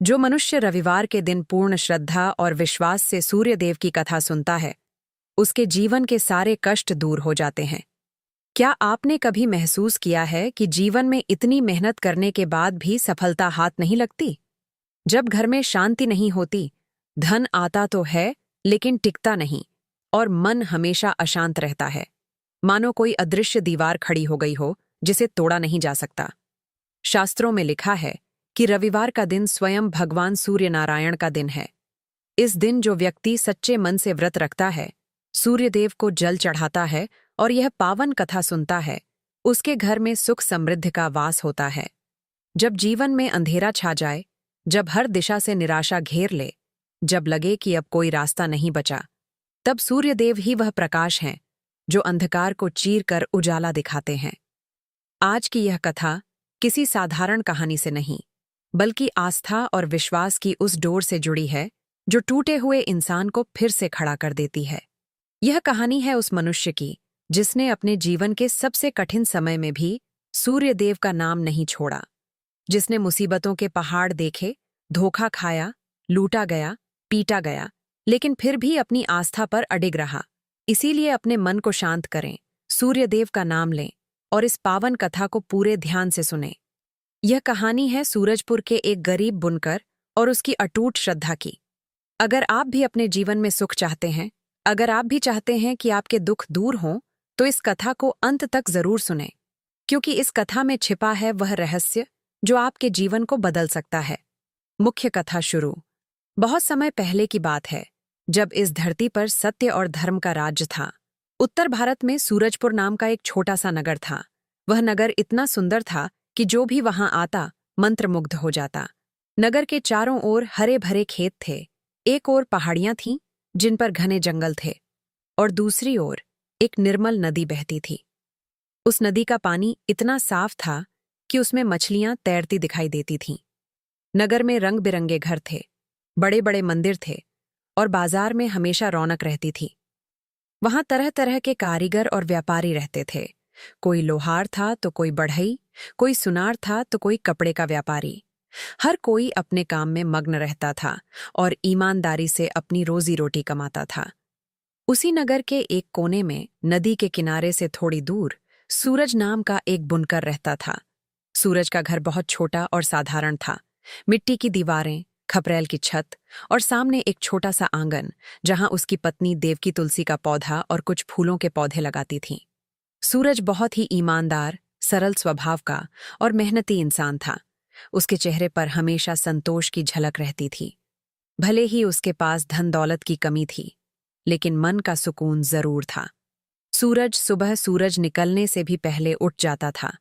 जो मनुष्य रविवार के दिन पूर्ण श्रद्धा और विश्वास से सूर्यदेव की कथा सुनता है, उसके जीवन के सारे कष्ट दूर हो जाते हैं। क्या आपने कभी महसूस किया है कि जीवन में इतनी मेहनत करने के बाद भी सफलता हाथ नहीं लगती? जब घर में शांति नहीं होती, धन आता तो है लेकिन टिकता नहीं, और मन हमेशा अशांत रहता है, मानो कोई अदृश्य दीवार खड़ी हो गई हो जिसे तोड़ा नहीं जा सकता। शास्त्रों में लिखा है कि रविवार का दिन स्वयं भगवान सूर्य नारायण का दिन है। इस दिन जो व्यक्ति सच्चे मन से व्रत रखता है, सूर्यदेव को जल चढ़ाता है और यह पावन कथा सुनता है, उसके घर में सुख समृद्धि का वास होता है। जब जीवन में अंधेरा छा जाए, जब हर दिशा से निराशा घेर ले, जब लगे कि अब कोई रास्ता नहीं बचा, तब सूर्यदेव ही वह प्रकाश हैं जो अंधकार को चीर कर उजाला दिखाते हैं। आज की यह कथा किसी साधारण कहानी से नहीं, बल्कि आस्था और विश्वास की उस डोर से जुड़ी है जो टूटे हुए इंसान को फिर से खड़ा कर देती है। यह कहानी है उस मनुष्य की जिसने अपने जीवन के सबसे कठिन समय में भी सूर्यदेव का नाम नहीं छोड़ा, जिसने मुसीबतों के पहाड़ देखे, धोखा खाया, लूटा गया, पीटा गया, लेकिन फिर भी अपनी आस्था पर अडिग रहा। इसीलिए अपने मन को शांत करें, सूर्यदेव का नाम लें और इस पावन कथा को पूरे ध्यान से सुनें। यह कहानी है सूरजपुर के एक गरीब बुनकर और उसकी अटूट श्रद्धा की। अगर आप भी अपने जीवन में सुख चाहते हैं, अगर आप भी चाहते हैं कि आपके दुख दूर हों, तो इस कथा को अंत तक जरूर सुनें, क्योंकि इस कथा में छिपा है वह रहस्य जो आपके जीवन को बदल सकता है। मुख्य कथा शुरू। बहुत समय पहले की बात है, जब इस धरती पर सत्य और धर्म का राज्य था। उत्तर भारत में सूरजपुर नाम का एक छोटा सा नगर था। वह नगर इतना सुंदर था कि जो भी वहां आता मंत्रमुग्ध हो जाता। नगर के चारों ओर हरे भरे खेत थे, एक ओर पहाड़ियां थीं जिन पर घने जंगल थे, और दूसरी ओर एक निर्मल नदी बहती थी। उस नदी का पानी इतना साफ था कि उसमें मछलियां तैरती दिखाई देती थीं। नगर में रंग बिरंगे घर थे, बड़े बड़े मंदिर थे, और बाजार में हमेशा रौनक रहती थी। वहां तरह तरह के कारीगर और व्यापारी रहते थे। कोई लोहार था तो कोई बढ़ई, कोई सुनार था तो कोई कपड़े का व्यापारी। हर कोई अपने काम में मग्न रहता था और ईमानदारी से अपनी रोजी रोटी कमाता था। उसी नगर के एक कोने में, नदी के किनारे से थोड़ी दूर, सूरज नाम का एक बुनकर रहता था। सूरज का घर बहुत छोटा और साधारण था। मिट्टी की दीवारें, खपरेल की छत और सामने एक छोटा सा आंगन जहां उसकी पत्नी देवकी तुलसी का पौधा और कुछ फूलों के पौधे लगाती थीं। सूरज बहुत ही ईमानदार, सरल स्वभाव का और मेहनती इंसान था। उसके चेहरे पर हमेशा संतोष की झलक रहती थी। भले ही उसके पास धन दौलत की कमी थी, लेकिन मन का सुकून जरूर था। सूरज सुबह सूरज निकलने से भी पहले उठ जाता था।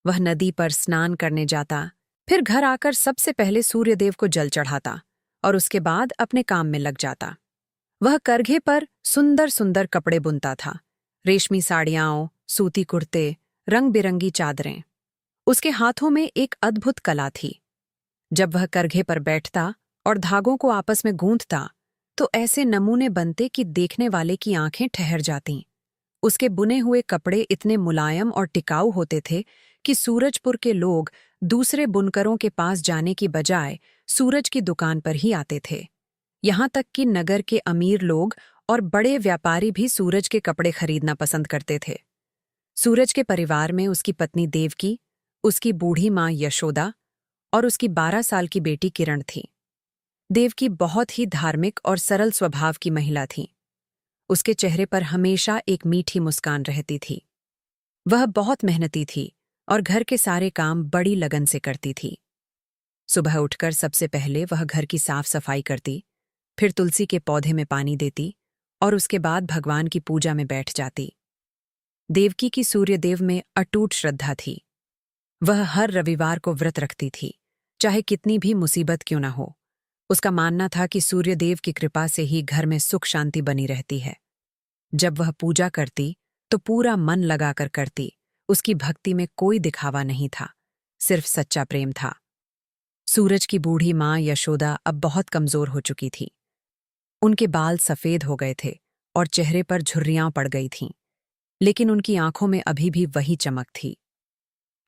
वह नदी पर स्नान करने जाता, फिर घर आकर सबसे पहले सूर्यदेव को जल चढ़ाता और उसके बाद अपने काम में लग जाता। वह करघे पर सुंदर सुंदर कपड़े बुनता था, रेशमी साड़ियाँ, सूती कुर्ते, रंग बिरंगी चादरें। उसके हाथों में एक अद्भुत कला थी। जब वह करघे पर बैठता और धागों को आपस में गूंथता, तो ऐसे नमूने बनते कि देखने वाले की आंखें ठहर जातीं। उसके बुने हुए कपड़े इतने मुलायम और टिकाऊ होते थे कि सूरजपुर के लोग दूसरे बुनकरों के पास जाने की बजाय सूरज की दुकान पर ही आते थे। यहाँ तक कि नगर के अमीर लोग और बड़े व्यापारी भी सूरज के कपड़े खरीदना पसंद करते थे। सूरज के परिवार में उसकी पत्नी देवकी, उसकी बूढ़ी माँ यशोदा और उसकी 12 साल की बेटी किरण थी। देवकी बहुत ही धार्मिक और सरल स्वभाव की महिला थी। उसके चेहरे पर हमेशा एक मीठी मुस्कान रहती थी। वह बहुत मेहनती थी और घर के सारे काम बड़ी लगन से करती थी। सुबह उठकर सबसे पहले वह घर की साफ सफाई करती, फिर तुलसी के पौधे में पानी देती और उसके बाद भगवान की पूजा में बैठ जाती। देवकी की सूर्यदेव में अटूट श्रद्धा थी। वह हर रविवार को व्रत रखती थी, चाहे कितनी भी मुसीबत क्यों न हो। उसका मानना था कि सूर्यदेव की कृपा से ही घर में सुख शांति बनी रहती है। जब वह पूजा करती तो पूरा मन लगाकर करती। उसकी भक्ति में कोई दिखावा नहीं था, सिर्फ सच्चा प्रेम था। सूरज की बूढ़ी माँ यशोदा अब बहुत कमजोर हो चुकी थी। उनके बाल सफेद हो गए थे और चेहरे पर झुर्रियां पड़ गई थीं, लेकिन उनकी आंखों में अभी भी वही चमक थी।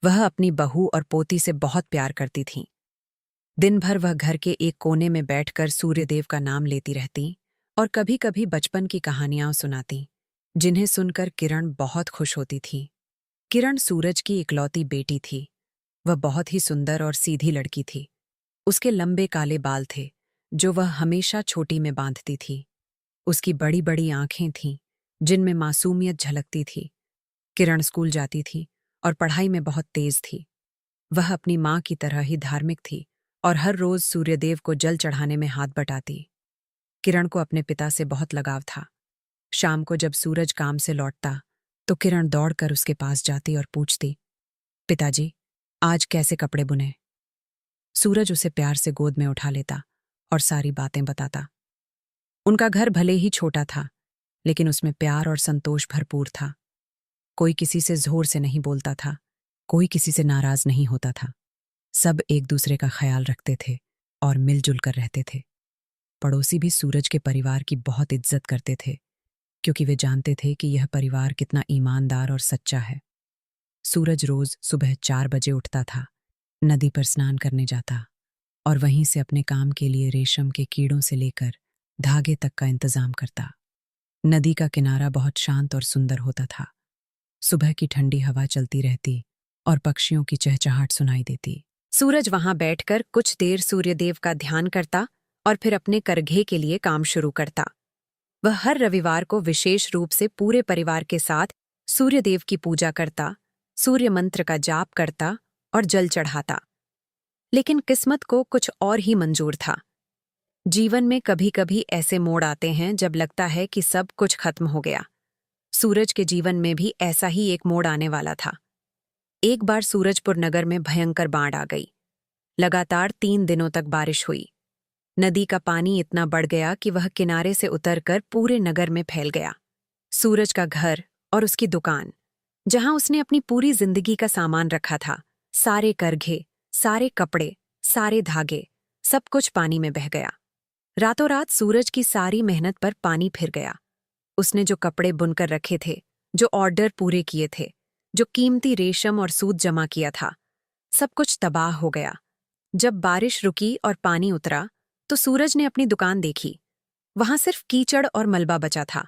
वह अपनी बहू और पोती से बहुत प्यार करती थीं। दिन भर वह घर के एक कोने में बैठकर सूर्यदेव का नाम लेती रहती और कभी कभी बचपन की कहानियां सुनाती, जिन्हें सुनकर किरण बहुत खुश होती थी। किरण सूरज की इकलौती बेटी थी। वह बहुत ही सुंदर और सीधी लड़की थी। उसके लंबे काले बाल थे, जो वह हमेशा छोटी में बांधती थी। उसकी बड़ी बड़ी आंखें थीं, जिनमें मासूमियत झलकती थी। किरण स्कूल जाती थी और पढ़ाई में बहुत तेज थी। वह अपनी माँ की तरह ही धार्मिक थी और हर रोज सूर्यदेव को जल चढ़ाने में हाथ बटाती। किरण को अपने पिता से बहुत लगाव था। शाम को जब सूरज काम से लौटता तो किरण दौड़कर उसके पास जाती और पूछती, पिताजी, आज कैसे कपड़े बुने? सूरज उसे प्यार से गोद में उठा लेता और सारी बातें बताता। उनका घर भले ही छोटा था, लेकिन उसमें प्यार और संतोष भरपूर था। कोई किसी से जोर से नहीं बोलता था, कोई किसी से नाराज नहीं होता था। सब एक दूसरे का ख्याल रखते थे और मिलजुल कर रहते थे। पड़ोसी भी सूरज के परिवार की बहुत इज्जत करते थे, क्योंकि वे जानते थे कि यह परिवार कितना ईमानदार और सच्चा है। सूरज रोज सुबह 4 बजे उठता था, नदी पर स्नान करने जाता और वहीं से अपने काम के लिए रेशम के कीड़ों से लेकर धागे तक का इंतजाम करता। नदी का किनारा बहुत शांत और सुंदर होता था। सुबह की ठंडी हवा चलती रहती और पक्षियों की चहचहाट सुनाई देती। सूरज वहां बैठकर कुछ देर सूर्यदेव का ध्यान करता और फिर अपने करघे के लिए काम शुरू करता। वह हर रविवार को विशेष रूप से पूरे परिवार के साथ सूर्यदेव की पूजा करता, सूर्य मंत्र का जाप करता और जल चढ़ाता। लेकिन किस्मत को कुछ और ही मंजूर था। जीवन में कभी कभी ऐसे मोड़ आते हैं जब लगता है कि सब कुछ खत्म हो गया। सूरज के जीवन में भी ऐसा ही एक मोड़ आने वाला था। एक बार सूरजपुर नगर में भयंकर बाढ़ आ गई। लगातार 3 दिनों तक बारिश हुई। नदी का पानी इतना बढ़ गया कि वह किनारे से उतरकर पूरे नगर में फैल गया। सूरज का घर और उसकी दुकान, जहां उसने अपनी पूरी जिंदगी का सामान रखा था, सारे करघे, सारे कपड़े, सारे धागे, सब कुछ पानी में बह गया। रातों रात सूरज की सारी मेहनत पर पानी फिर गया। उसने जो कपड़े बुनकर रखे थे, जो ऑर्डर पूरे किए थे, जो कीमती रेशम और सूत जमा किया था, सब कुछ तबाह हो गया। जब बारिश रुकी और पानी उतरा तो सूरज ने अपनी दुकान देखी। वहां सिर्फ कीचड़ और मलबा बचा था।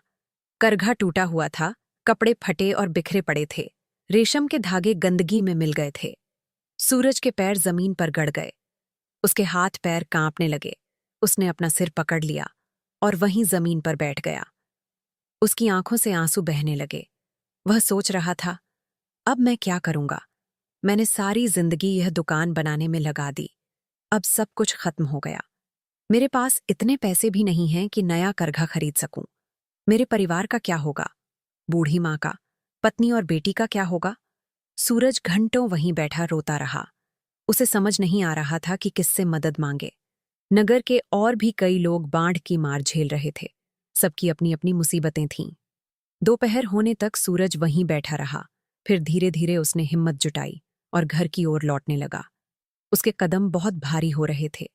करघा टूटा हुआ था, कपड़े फटे और बिखरे पड़े थे, रेशम के धागे गंदगी में मिल गए थे। सूरज के पैर जमीन पर गड़ गए। उसके हाथ पैर कांपने लगे। उसने अपना सिर पकड़ लिया और वहीं जमीन पर बैठ गया। उसकी आंखों से आंसू बहने लगे। वह सोच रहा था, अब मैं क्या करूंगा? मैंने सारी जिंदगी यह दुकान बनाने में लगा दी। अब सब कुछ खत्म हो गया। मेरे पास इतने पैसे भी नहीं हैं कि नया करघा खरीद सकूं। मेरे परिवार का क्या होगा? बूढ़ी माँ का, पत्नी और बेटी का क्या होगा? सूरज घंटों वहीं बैठा रोता रहा। उसे समझ नहीं आ रहा था कि किससे मदद मांगे। नगर के और भी कई लोग बाढ़ की मार झेल रहे थे। सबकी अपनी अपनी मुसीबतें थीं। दोपहर होने तक सूरज वहीं बैठा रहा। फिर धीरे धीरे उसने हिम्मत जुटाई और घर की ओर लौटने लगा। उसके कदम बहुत भारी हो रहे थे।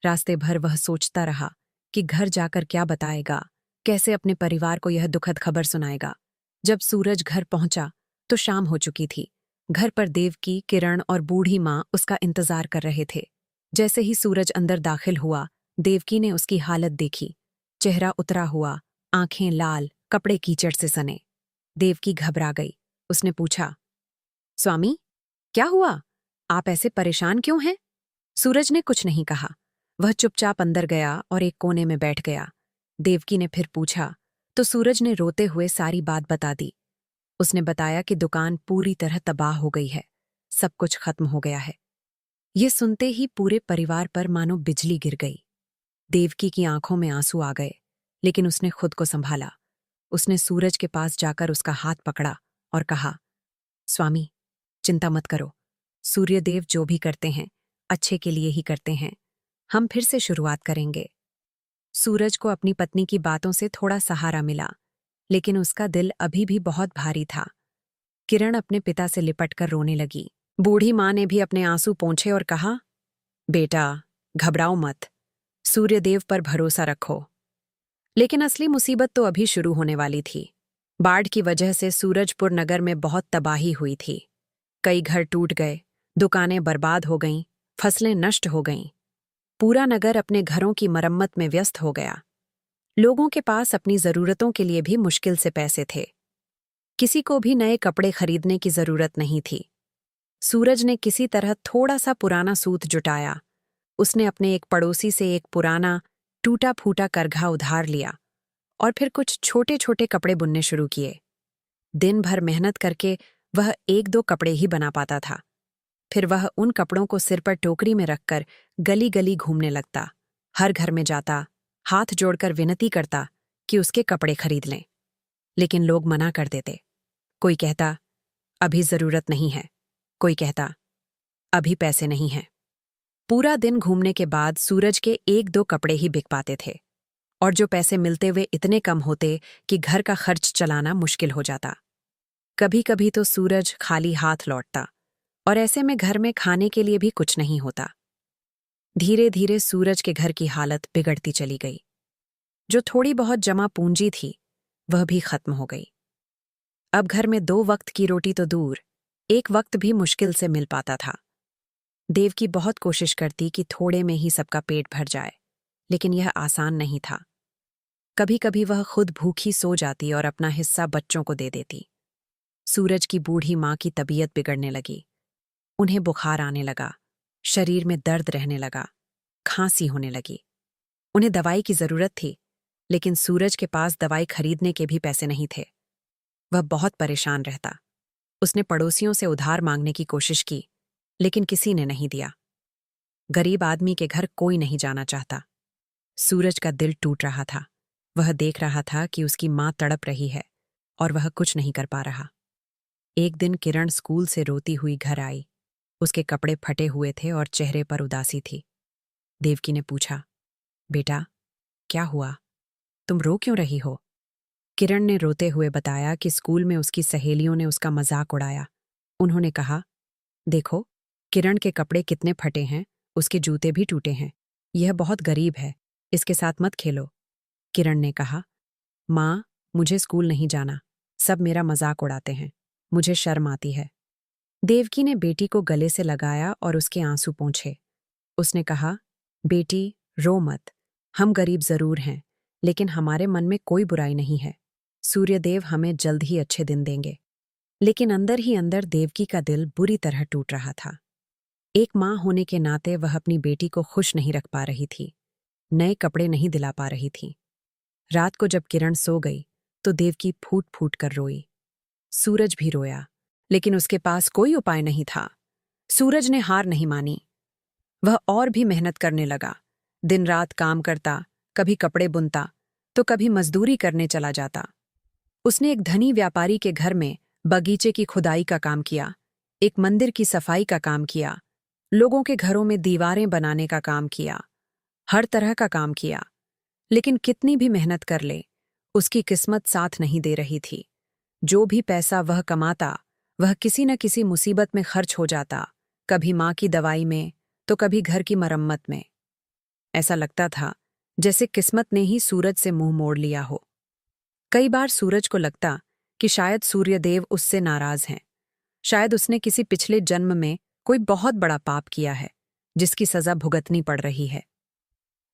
रास्ते भर वह सोचता रहा कि घर जाकर क्या बताएगा, कैसे अपने परिवार को यह दुखद खबर सुनाएगा। जब सूरज घर पहुंचा तो शाम हो चुकी थी। घर पर देवकी, किरण और बूढ़ी माँ उसका इंतजार कर रहे थे। जैसे ही सूरज अंदर दाखिल हुआ, देवकी ने उसकी हालत देखी। चेहरा उतरा हुआ, आंखें लाल, कपड़े कीचड़ से सने। देवकी घबरा गई। उसने पूछा, स्वामी, क्या हुआ? आप ऐसे परेशान क्यों हैं? सूरज ने कुछ नहीं कहा। वह चुपचाप अंदर गया और एक कोने में बैठ गया। देवकी ने फिर पूछा तो सूरज ने रोते हुए सारी बात बता दी। उसने बताया कि दुकान पूरी तरह तबाह हो गई है, सब कुछ खत्म हो गया है। ये सुनते ही पूरे परिवार पर मानो बिजली गिर गई। देवकी की आंखों में आंसू आ गए, लेकिन उसने खुद को संभाला। उसने सूरज के पास जाकर उसका हाथ पकड़ा और कहा, स्वामी, चिंता मत करो। सूर्यदेव जो भी करते हैं, अच्छे के लिए ही करते हैं। हम फिर से शुरुआत करेंगे। सूरज को अपनी पत्नी की बातों से थोड़ा सहारा मिला, लेकिन उसका दिल अभी भी बहुत भारी था। किरण अपने पिता से लिपटकर रोने लगी। बूढ़ी माँ ने भी अपने आंसू पोंछे और कहा, बेटा, घबराओ मत, सूर्यदेव पर भरोसा रखो। लेकिन असली मुसीबत तो अभी शुरू होने वाली थी। बाढ़ की वजह से सूरजपुर नगर में बहुत तबाही हुई थी। कई घर टूट गए, दुकानें बर्बाद हो गईं, फसलें नष्ट हो गईं। पूरा नगर अपने घरों की मरम्मत में व्यस्त हो गया। लोगों के पास अपनी जरूरतों के लिए भी मुश्किल से पैसे थे। किसी को भी नए कपड़े खरीदने की जरूरत नहीं थी। सूरज ने किसी तरह थोड़ा सा पुराना सूत जुटाया। उसने अपने एक पड़ोसी से एक पुराना टूटा फूटा करघा उधार लिया और फिर कुछ छोटे छोटे कपड़े बुनने शुरू किए। दिन भर मेहनत करके वह एक दो कपड़े ही बना पाता था। फिर वह उन कपड़ों को सिर पर टोकरी में रखकर गली गली घूमने लगता। हर घर में जाता, हाथ जोड़कर विनती करता कि उसके कपड़े खरीद लें। लेकिन लोग मना कर देते। कोई कहता, अभी जरूरत नहीं है। कोई कहता, अभी पैसे नहीं हैं। पूरा दिन घूमने के बाद सूरज के एक दो कपड़े ही बिक पाते थे, और जो पैसे मिलते वे इतने कम होते कि घर का खर्च चलाना मुश्किल हो जाता। कभी कभी तो सूरज खाली हाथ लौटता, और ऐसे में घर में खाने के लिए भी कुछ नहीं होता। धीरे धीरे सूरज के घर की हालत बिगड़ती चली गई। जो थोड़ी बहुत जमा पूंजी थी वह भी खत्म हो गई। अब घर में 2 वक्त की रोटी तो दूर, एक वक्त भी मुश्किल से मिल पाता था। देवकी बहुत कोशिश करती कि थोड़े में ही सबका पेट भर जाए, लेकिन यह आसान नहीं था। कभी कभी वह खुद भूखी सो जाती और अपना हिस्सा बच्चों को दे देती। सूरज की बूढ़ी माँ की तबीयत बिगड़ने लगी। उन्हें बुखार आने लगा, शरीर में दर्द रहने लगा, खांसी होने लगी। उन्हें दवाई की जरूरत थी, लेकिन सूरज के पास दवाई खरीदने के भी पैसे नहीं थे। वह बहुत परेशान रहता। उसने पड़ोसियों से उधार मांगने की कोशिश की, लेकिन किसी ने नहीं दिया। गरीब आदमी के घर कोई नहीं जाना चाहता। सूरज का दिल टूट रहा था। वह देख रहा था कि उसकी माँ तड़प रही है और वह कुछ नहीं कर पा रहा। एक दिन किरण स्कूल से रोती हुई घर आई। उसके कपड़े फटे हुए थे और चेहरे पर उदासी थी। देवकी ने पूछा, बेटा, क्या हुआ? तुम रो क्यों रही हो? किरण ने रोते हुए बताया कि स्कूल में उसकी सहेलियों ने उसका मजाक उड़ाया। उन्होंने कहा, देखो, किरण के कपड़े कितने फटे हैं, उसके जूते भी टूटे हैं। यह बहुत गरीब है, इसके साथ मत खेलो। किरण ने कहा, माँ, मुझे स्कूल नहीं जाना। सब मेरा मजाक उड़ाते हैं। मुझे शर्म आती है। देवकी ने बेटी को गले से लगाया और उसके आंसू पोंछे। उसने कहा, बेटी, रो मत। हम गरीब जरूर हैं, लेकिन हमारे मन में कोई बुराई नहीं है। सूर्यदेव हमें जल्द ही अच्छे दिन देंगे। लेकिन अंदर ही अंदर देवकी का दिल बुरी तरह टूट रहा था। एक माँ होने के नाते वह अपनी बेटी को खुश नहीं रख पा रही थी, नए कपड़े नहीं दिला पा रही थी। रात को जब किरण सो गई तो देवकी फूट फूट कर रोई। सूरज भी रोया, लेकिन उसके पास कोई उपाय नहीं था। सूरज ने हार नहीं मानी। वह और भी मेहनत करने लगा। दिन रात काम करता, कभी कपड़े बुनता तो कभी मजदूरी करने चला जाता। उसने एक धनी व्यापारी के घर में बगीचे की खुदाई का काम किया, एक मंदिर की सफाई का काम किया, लोगों के घरों में दीवारें बनाने का काम किया, हर तरह का काम किया। लेकिन कितनी भी मेहनत कर ले, उसकी किस्मत साथ नहीं दे रही थी। जो भी पैसा वह कमाता, वह किसी न किसी मुसीबत में खर्च हो जाता, कभी माँ की दवाई में तो कभी घर की मरम्मत में। ऐसा लगता था जैसे किस्मत ने ही सूरज से मुंह मोड़ लिया हो। कई बार सूरज को लगता कि शायद सूर्यदेव उससे नाराज हैं। शायद उसने किसी पिछले जन्म में कोई बहुत बड़ा पाप किया है, जिसकी सजा भुगतनी पड़ रही है।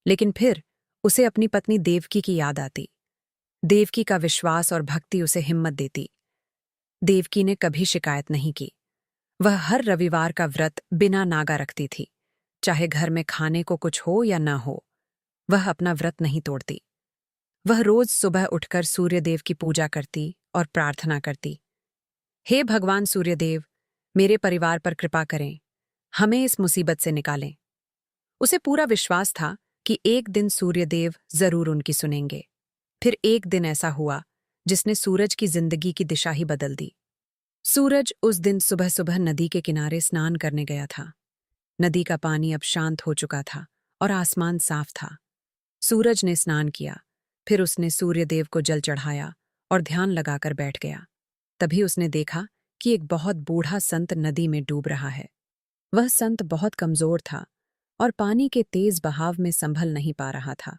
लेकिन फिर उसे अपनी पत्नी देवकी की याद आती। देवकी का विश्वास और भक्ति उसे हिम्मत देती। देवकी ने कभी शिकायत नहीं की। वह हर रविवार का व्रत बिना नागा रखती थी। चाहे घर में खाने को कुछ हो या न हो, वह अपना व्रत नहीं तोड़ती। वह रोज सुबह उठकर सूर्यदेव की पूजा करती और प्रार्थना करती, हे भगवान सूर्यदेव, मेरे परिवार पर कृपा करें, हमें इस मुसीबत से निकालें। उसे पूरा विश्वास था कि एक दिन सूर्यदेव जरूर उनकी सुनेंगे। फिर एक दिन ऐसा हुआ जिसने सूरज की जिंदगी की दिशा ही बदल दी। सूरज उस दिन सुबह सुबह नदी के किनारे स्नान करने गया था। नदी का पानी अब शांत हो चुका था और आसमान साफ था। सूरज ने स्नान किया, फिर उसने सूर्यदेव को जल चढ़ाया और ध्यान लगाकर बैठ गया। तभी उसने देखा कि एक बहुत बूढ़ा संत नदी में डूब रहा है। वह संत बहुत कमजोर था और पानी के तेज बहाव में संभल नहीं पा रहा था।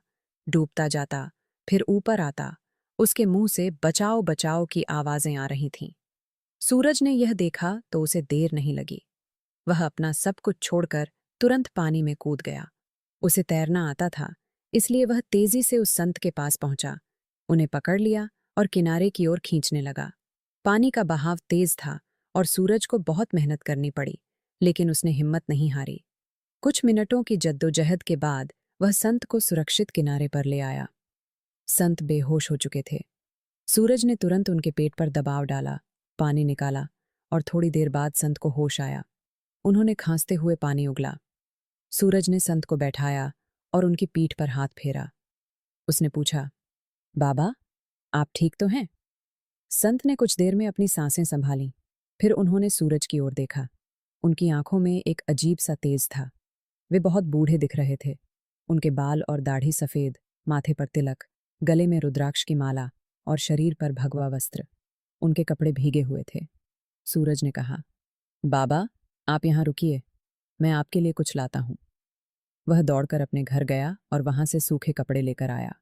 डूबता जाता, फिर ऊपर आता। उसके मुंह से बचाओ बचाओ की आवाजें आ रही थीं। सूरज ने यह देखा तो उसे देर नहीं लगी। वह अपना सब कुछ छोड़कर तुरंत पानी में कूद गया। उसे तैरना आता था, इसलिए वह तेजी से उस संत के पास पहुंचा, उन्हें पकड़ लिया और किनारे की ओर खींचने लगा। पानी का बहाव तेज था और सूरज को बहुत मेहनत करनी पड़ी, लेकिन उसने हिम्मत नहीं हारी। कुछ मिनटों की जद्दोजहद के बाद वह संत को सुरक्षित किनारे पर ले आया। संत बेहोश हो चुके थे। सूरज ने तुरंत उनके पेट पर दबाव डाला, पानी निकाला और थोड़ी देर बाद संत को होश आया। उन्होंने खांसते हुए पानी उगला। सूरज ने संत को बैठाया और उनकी पीठ पर हाथ फेरा। उसने पूछा, बाबा, आप ठीक तो हैं? संत ने कुछ देर में अपनी सांसें संभालीं, फिर उन्होंने सूरज की ओर देखा। उनकी आंखों में एक अजीब सा तेज था। वे बहुत बूढ़े दिख रहे थे। उनके बाल और दाढ़ी सफेद, माथे पर तिलक, गले में रुद्राक्ष की माला और शरीर पर भगवा वस्त्र। उनके कपड़े भीगे हुए थे। सूरज ने कहा, बाबा, आप यहाँ रुकिए, मैं आपके लिए कुछ लाता हूँ। वह दौड़कर अपने घर गया और वहां से सूखे कपड़े लेकर आया।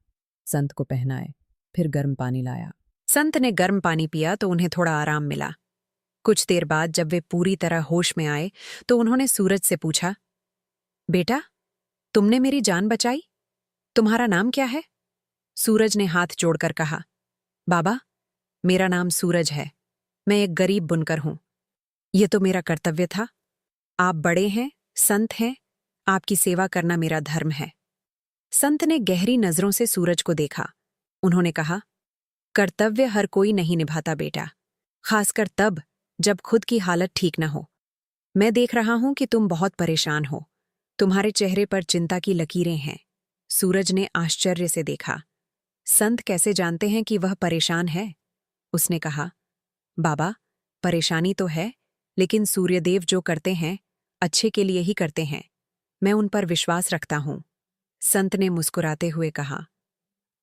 संत को पहनाए, फिर गर्म पानी लाया। संत ने गर्म पानी पिया तो उन्हें थोड़ा आराम मिला। कुछ देर बाद जब वे पूरी तरह होश में आए तो उन्होंने सूरज से पूछा, बेटा, तुमने मेरी जान बचाई। तुम्हारा नाम क्या है? सूरज ने हाथ जोड़कर कहा, बाबा, मेरा नाम सूरज है। मैं एक गरीब बुनकर हूं। यह तो मेरा कर्तव्य था। आप बड़े हैं, संत हैं, आपकी सेवा करना मेरा धर्म है। संत ने गहरी नजरों से सूरज को देखा। उन्होंने कहा, कर्तव्य हर कोई नहीं निभाता बेटा, खासकर तब जब खुद की हालत ठीक न हो। मैं देख रहा हूं कि तुम बहुत परेशान हो। तुम्हारे चेहरे पर चिंता की लकीरें हैं। सूरज ने आश्चर्य से देखा। संत कैसे जानते हैं कि वह परेशान है? उसने कहा, बाबा, परेशानी तो है, लेकिन सूर्यदेव जो करते हैं अच्छे के लिए ही करते हैं। मैं उन पर विश्वास रखता हूं। संत ने मुस्कुराते हुए कहा,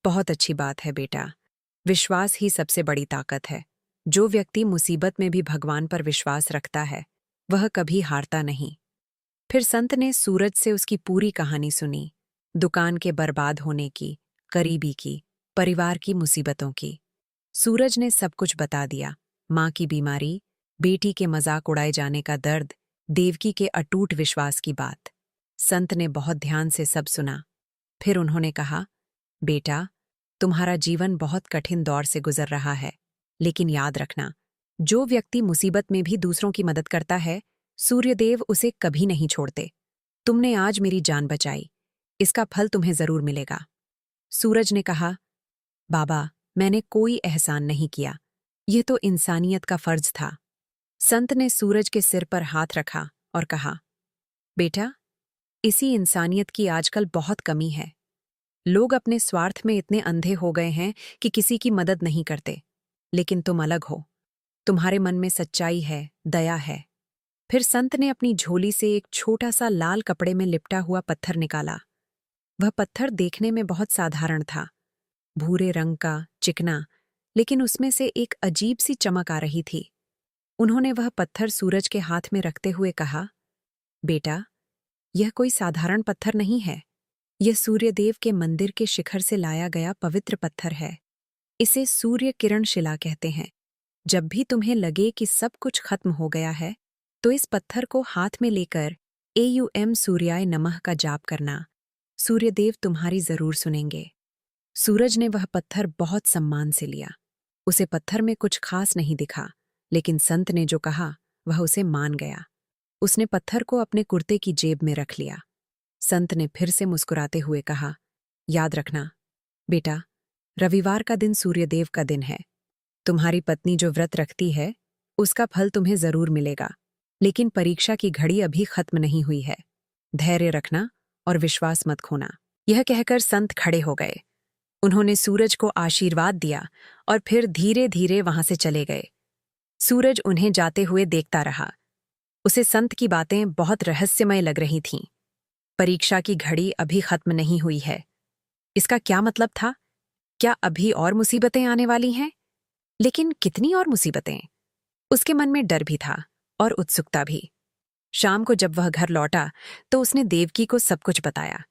बहुत अच्छी बात है बेटा। विश्वास ही सबसे बड़ी ताकत है। जो व्यक्ति मुसीबत में भी भगवान पर विश्वास रखता है वह कभी हारता नहीं। फिर संत ने सूरज से उसकी पूरी कहानी सुनी, दुकान के बर्बाद होने की, करीबी की, परिवार की मुसीबतों की। सूरज ने सब कुछ बता दिया, माँ की बीमारी, बेटी के मजाक उड़ाए जाने का दर्द, देवकी के अटूट विश्वास की बात। संत ने बहुत ध्यान से सब सुना। फिर उन्होंने कहा, बेटा, तुम्हारा जीवन बहुत कठिन दौर से गुजर रहा है, लेकिन याद रखना, जो व्यक्ति मुसीबत में भी दूसरों की मदद करता है, सूर्यदेव उसे कभी नहीं छोड़ते। तुमने आज मेरी जान बचाई, इसका फल तुम्हें जरूर मिलेगा। सूरज ने कहा, बाबा, मैंने कोई एहसान नहीं किया, यह तो इंसानियत का फर्ज था। संत ने सूरज के सिर पर हाथ रखा और कहा, बेटा, इसी इंसानियत की आजकल बहुत कमी है। लोग अपने स्वार्थ में इतने अंधे हो गए हैं कि किसी की मदद नहीं करते, लेकिन तुम अलग हो। तुम्हारे मन में सच्चाई है, दया है। फिर संत ने अपनी झोली से एक छोटा सा लाल कपड़े में लिपटा हुआ पत्थर निकाला। वह पत्थर देखने में बहुत साधारण था, भूरे रंग का, चिकना, लेकिन उसमें से एक अजीब सी चमक आ रही थी। उन्होंने वह पत्थर सूरज के हाथ में रखते हुए कहा, बेटा, यह कोई साधारण पत्थर नहीं है। यह सूर्यदेव के मंदिर के शिखर से लाया गया पवित्र पत्थर है। इसे सूर्य किरण शिला कहते हैं। जब भी तुम्हें लगे कि सब कुछ खत्म हो गया है, तो इस पत्थर को हाथ में लेकर एयूएम सूर्याय नमः का जाप करना। सूर्यदेव तुम्हारी जरूर सुनेंगे। सूरज ने वह पत्थर बहुत सम्मान से लिया। उसे पत्थर में कुछ खास नहीं दिखा, लेकिन संत ने जो कहा वह उसे मान गया। उसने पत्थर को अपने कुर्ते की जेब में रख लिया। संत ने फिर से मुस्कुराते हुए कहा, याद रखना बेटा, रविवार का दिन सूर्यदेव का दिन है। तुम्हारी पत्नी जो व्रत रखती है उसका फल तुम्हें जरूर मिलेगा, लेकिन परीक्षा की घड़ी अभी खत्म नहीं हुई है। धैर्य रखना और विश्वास मत खोना। यह कहकर संत खड़े हो गए। उन्होंने सूरज को आशीर्वाद दिया और फिर धीरे धीरे वहां से चले गए। सूरज उन्हें जाते हुए देखता रहा। उसे संत की बातें बहुत रहस्यमय लग रही थीं। परीक्षा की घड़ी अभी खत्म नहीं हुई है, इसका क्या मतलब था? क्या अभी और मुसीबतें आने वाली हैं? लेकिन कितनी और मुसीबतें? उसके मन में डर भी था और उत्सुकता भी। शाम को जब वह घर लौटा तो उसने देवकी को सब कुछ बताया।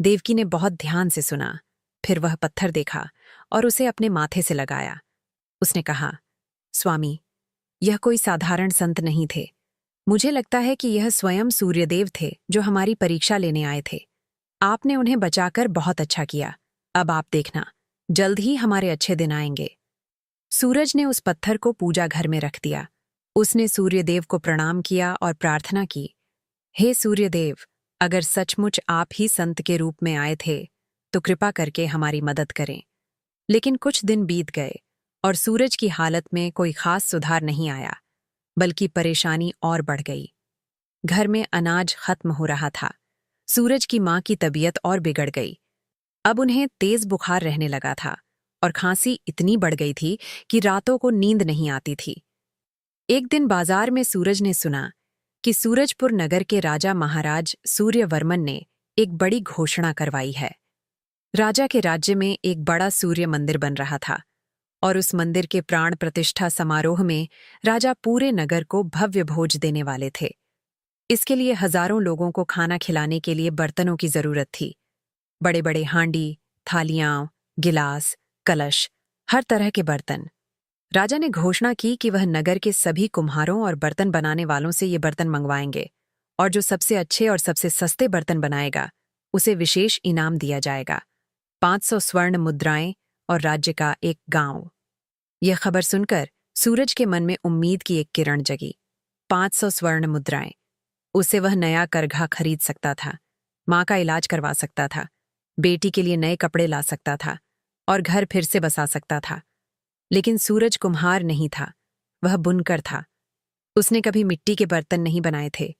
देवकी ने बहुत ध्यान से सुना। फिर वह पत्थर देखा और उसे अपने माथे से लगाया। उसने कहा, स्वामी, यह कोई साधारण संत नहीं थे। मुझे लगता है कि यह स्वयं सूर्यदेव थे जो हमारी परीक्षा लेने आए थे। आपने उन्हें बचाकर बहुत अच्छा किया। अब आप देखना, जल्द ही हमारे अच्छे दिन आएंगे। सूरज ने उस पत्थर को पूजा घर में रख दिया। उसने सूर्यदेव को प्रणाम किया और प्रार्थना की, हे सूर्यदेव, अगर सचमुच आप ही संत के रूप में आए थे तो कृपा करके हमारी मदद करें। लेकिन कुछ दिन बीत गए और सूरज की हालत में कोई खास सुधार नहीं आया, बल्कि परेशानी और बढ़ गई। घर में अनाज खत्म हो रहा था। सूरज की मां की तबीयत और बिगड़ गई। अब उन्हें तेज बुखार रहने लगा था और खांसी इतनी बढ़ गई थी कि रातों को नींद नहीं आती थी। एक दिन बाजार में सूरज ने सुना कि सूरजपुर नगर के राजा महाराज सूर्यवर्मन ने एक बड़ी घोषणा करवाई है। राजा के राज्य में एक बड़ा सूर्य मंदिर बन रहा था और उस मंदिर के प्राण प्रतिष्ठा समारोह में राजा पूरे नगर को भव्य भोज देने वाले थे। इसके लिए हजारों लोगों को खाना खिलाने के लिए बर्तनों की जरूरत थी। बड़े बड़े हांडी, थालियां, गिलास, कलश, हर तरह के बर्तन। राजा ने घोषणा की कि वह नगर के सभी कुम्हारों और बर्तन बनाने वालों से ये बर्तन मंगवाएंगे और जो सबसे अच्छे और सबसे सस्ते बर्तन बनाएगा उसे विशेष इनाम दिया जाएगा। 500 स्वर्ण मुद्राएं और राज्य का एक गांव। यह खबर सुनकर सूरज के मन में उम्मीद की एक किरण जगी। 500 स्वर्ण मुद्राएं, उससे वह नया करघा खरीद सकता था, मां का इलाज करवा सकता था, बेटी के लिए नए कपड़े ला सकता था और घर फिर से बसा सकता था। लेकिन सूरज कुम्हार नहीं था, वह बुनकर था। उसने कभी मिट्टी के बर्तन नहीं बनाए थे।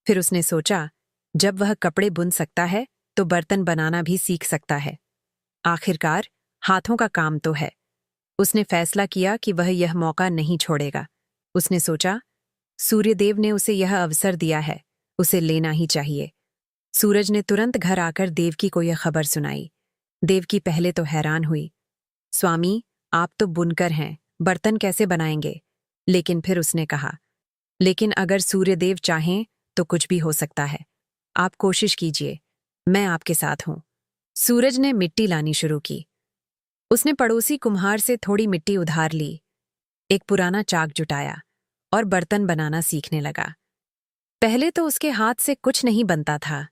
फिर उसने सोचा, जब वह कपड़े बुन सकता है तो बर्तन बनाना भी सीख सकता है। आखिरकार हाथों का काम तो है। उसने फैसला किया कि वह यह मौका नहीं छोड़ेगा। उसने सोचा, सूर्यदेव ने उसे यह अवसर दिया है, उसे लेना ही चाहिए। सूरज ने तुरंत घर आकर देवकी को यह खबर सुनाई। देवकी पहले तो हैरान हुई, स्वामी, आप तो बुनकर हैं, बर्तन कैसे बनाएंगे? लेकिन फिर उसने कहा, लेकिन अगर सूर्यदेव चाहें तो कुछ भी हो सकता है। आप कोशिश कीजिए, मैं आपके साथ हूं। सूरज ने मिट्टी लानी शुरू की। उसने पड़ोसी कुम्हार से थोड़ी मिट्टी उधार ली, एक पुराना चाक जुटाया और बर्तन बनाना सीखने लगा। पहले तो उसके हाथ से कुछ नहीं बनता था।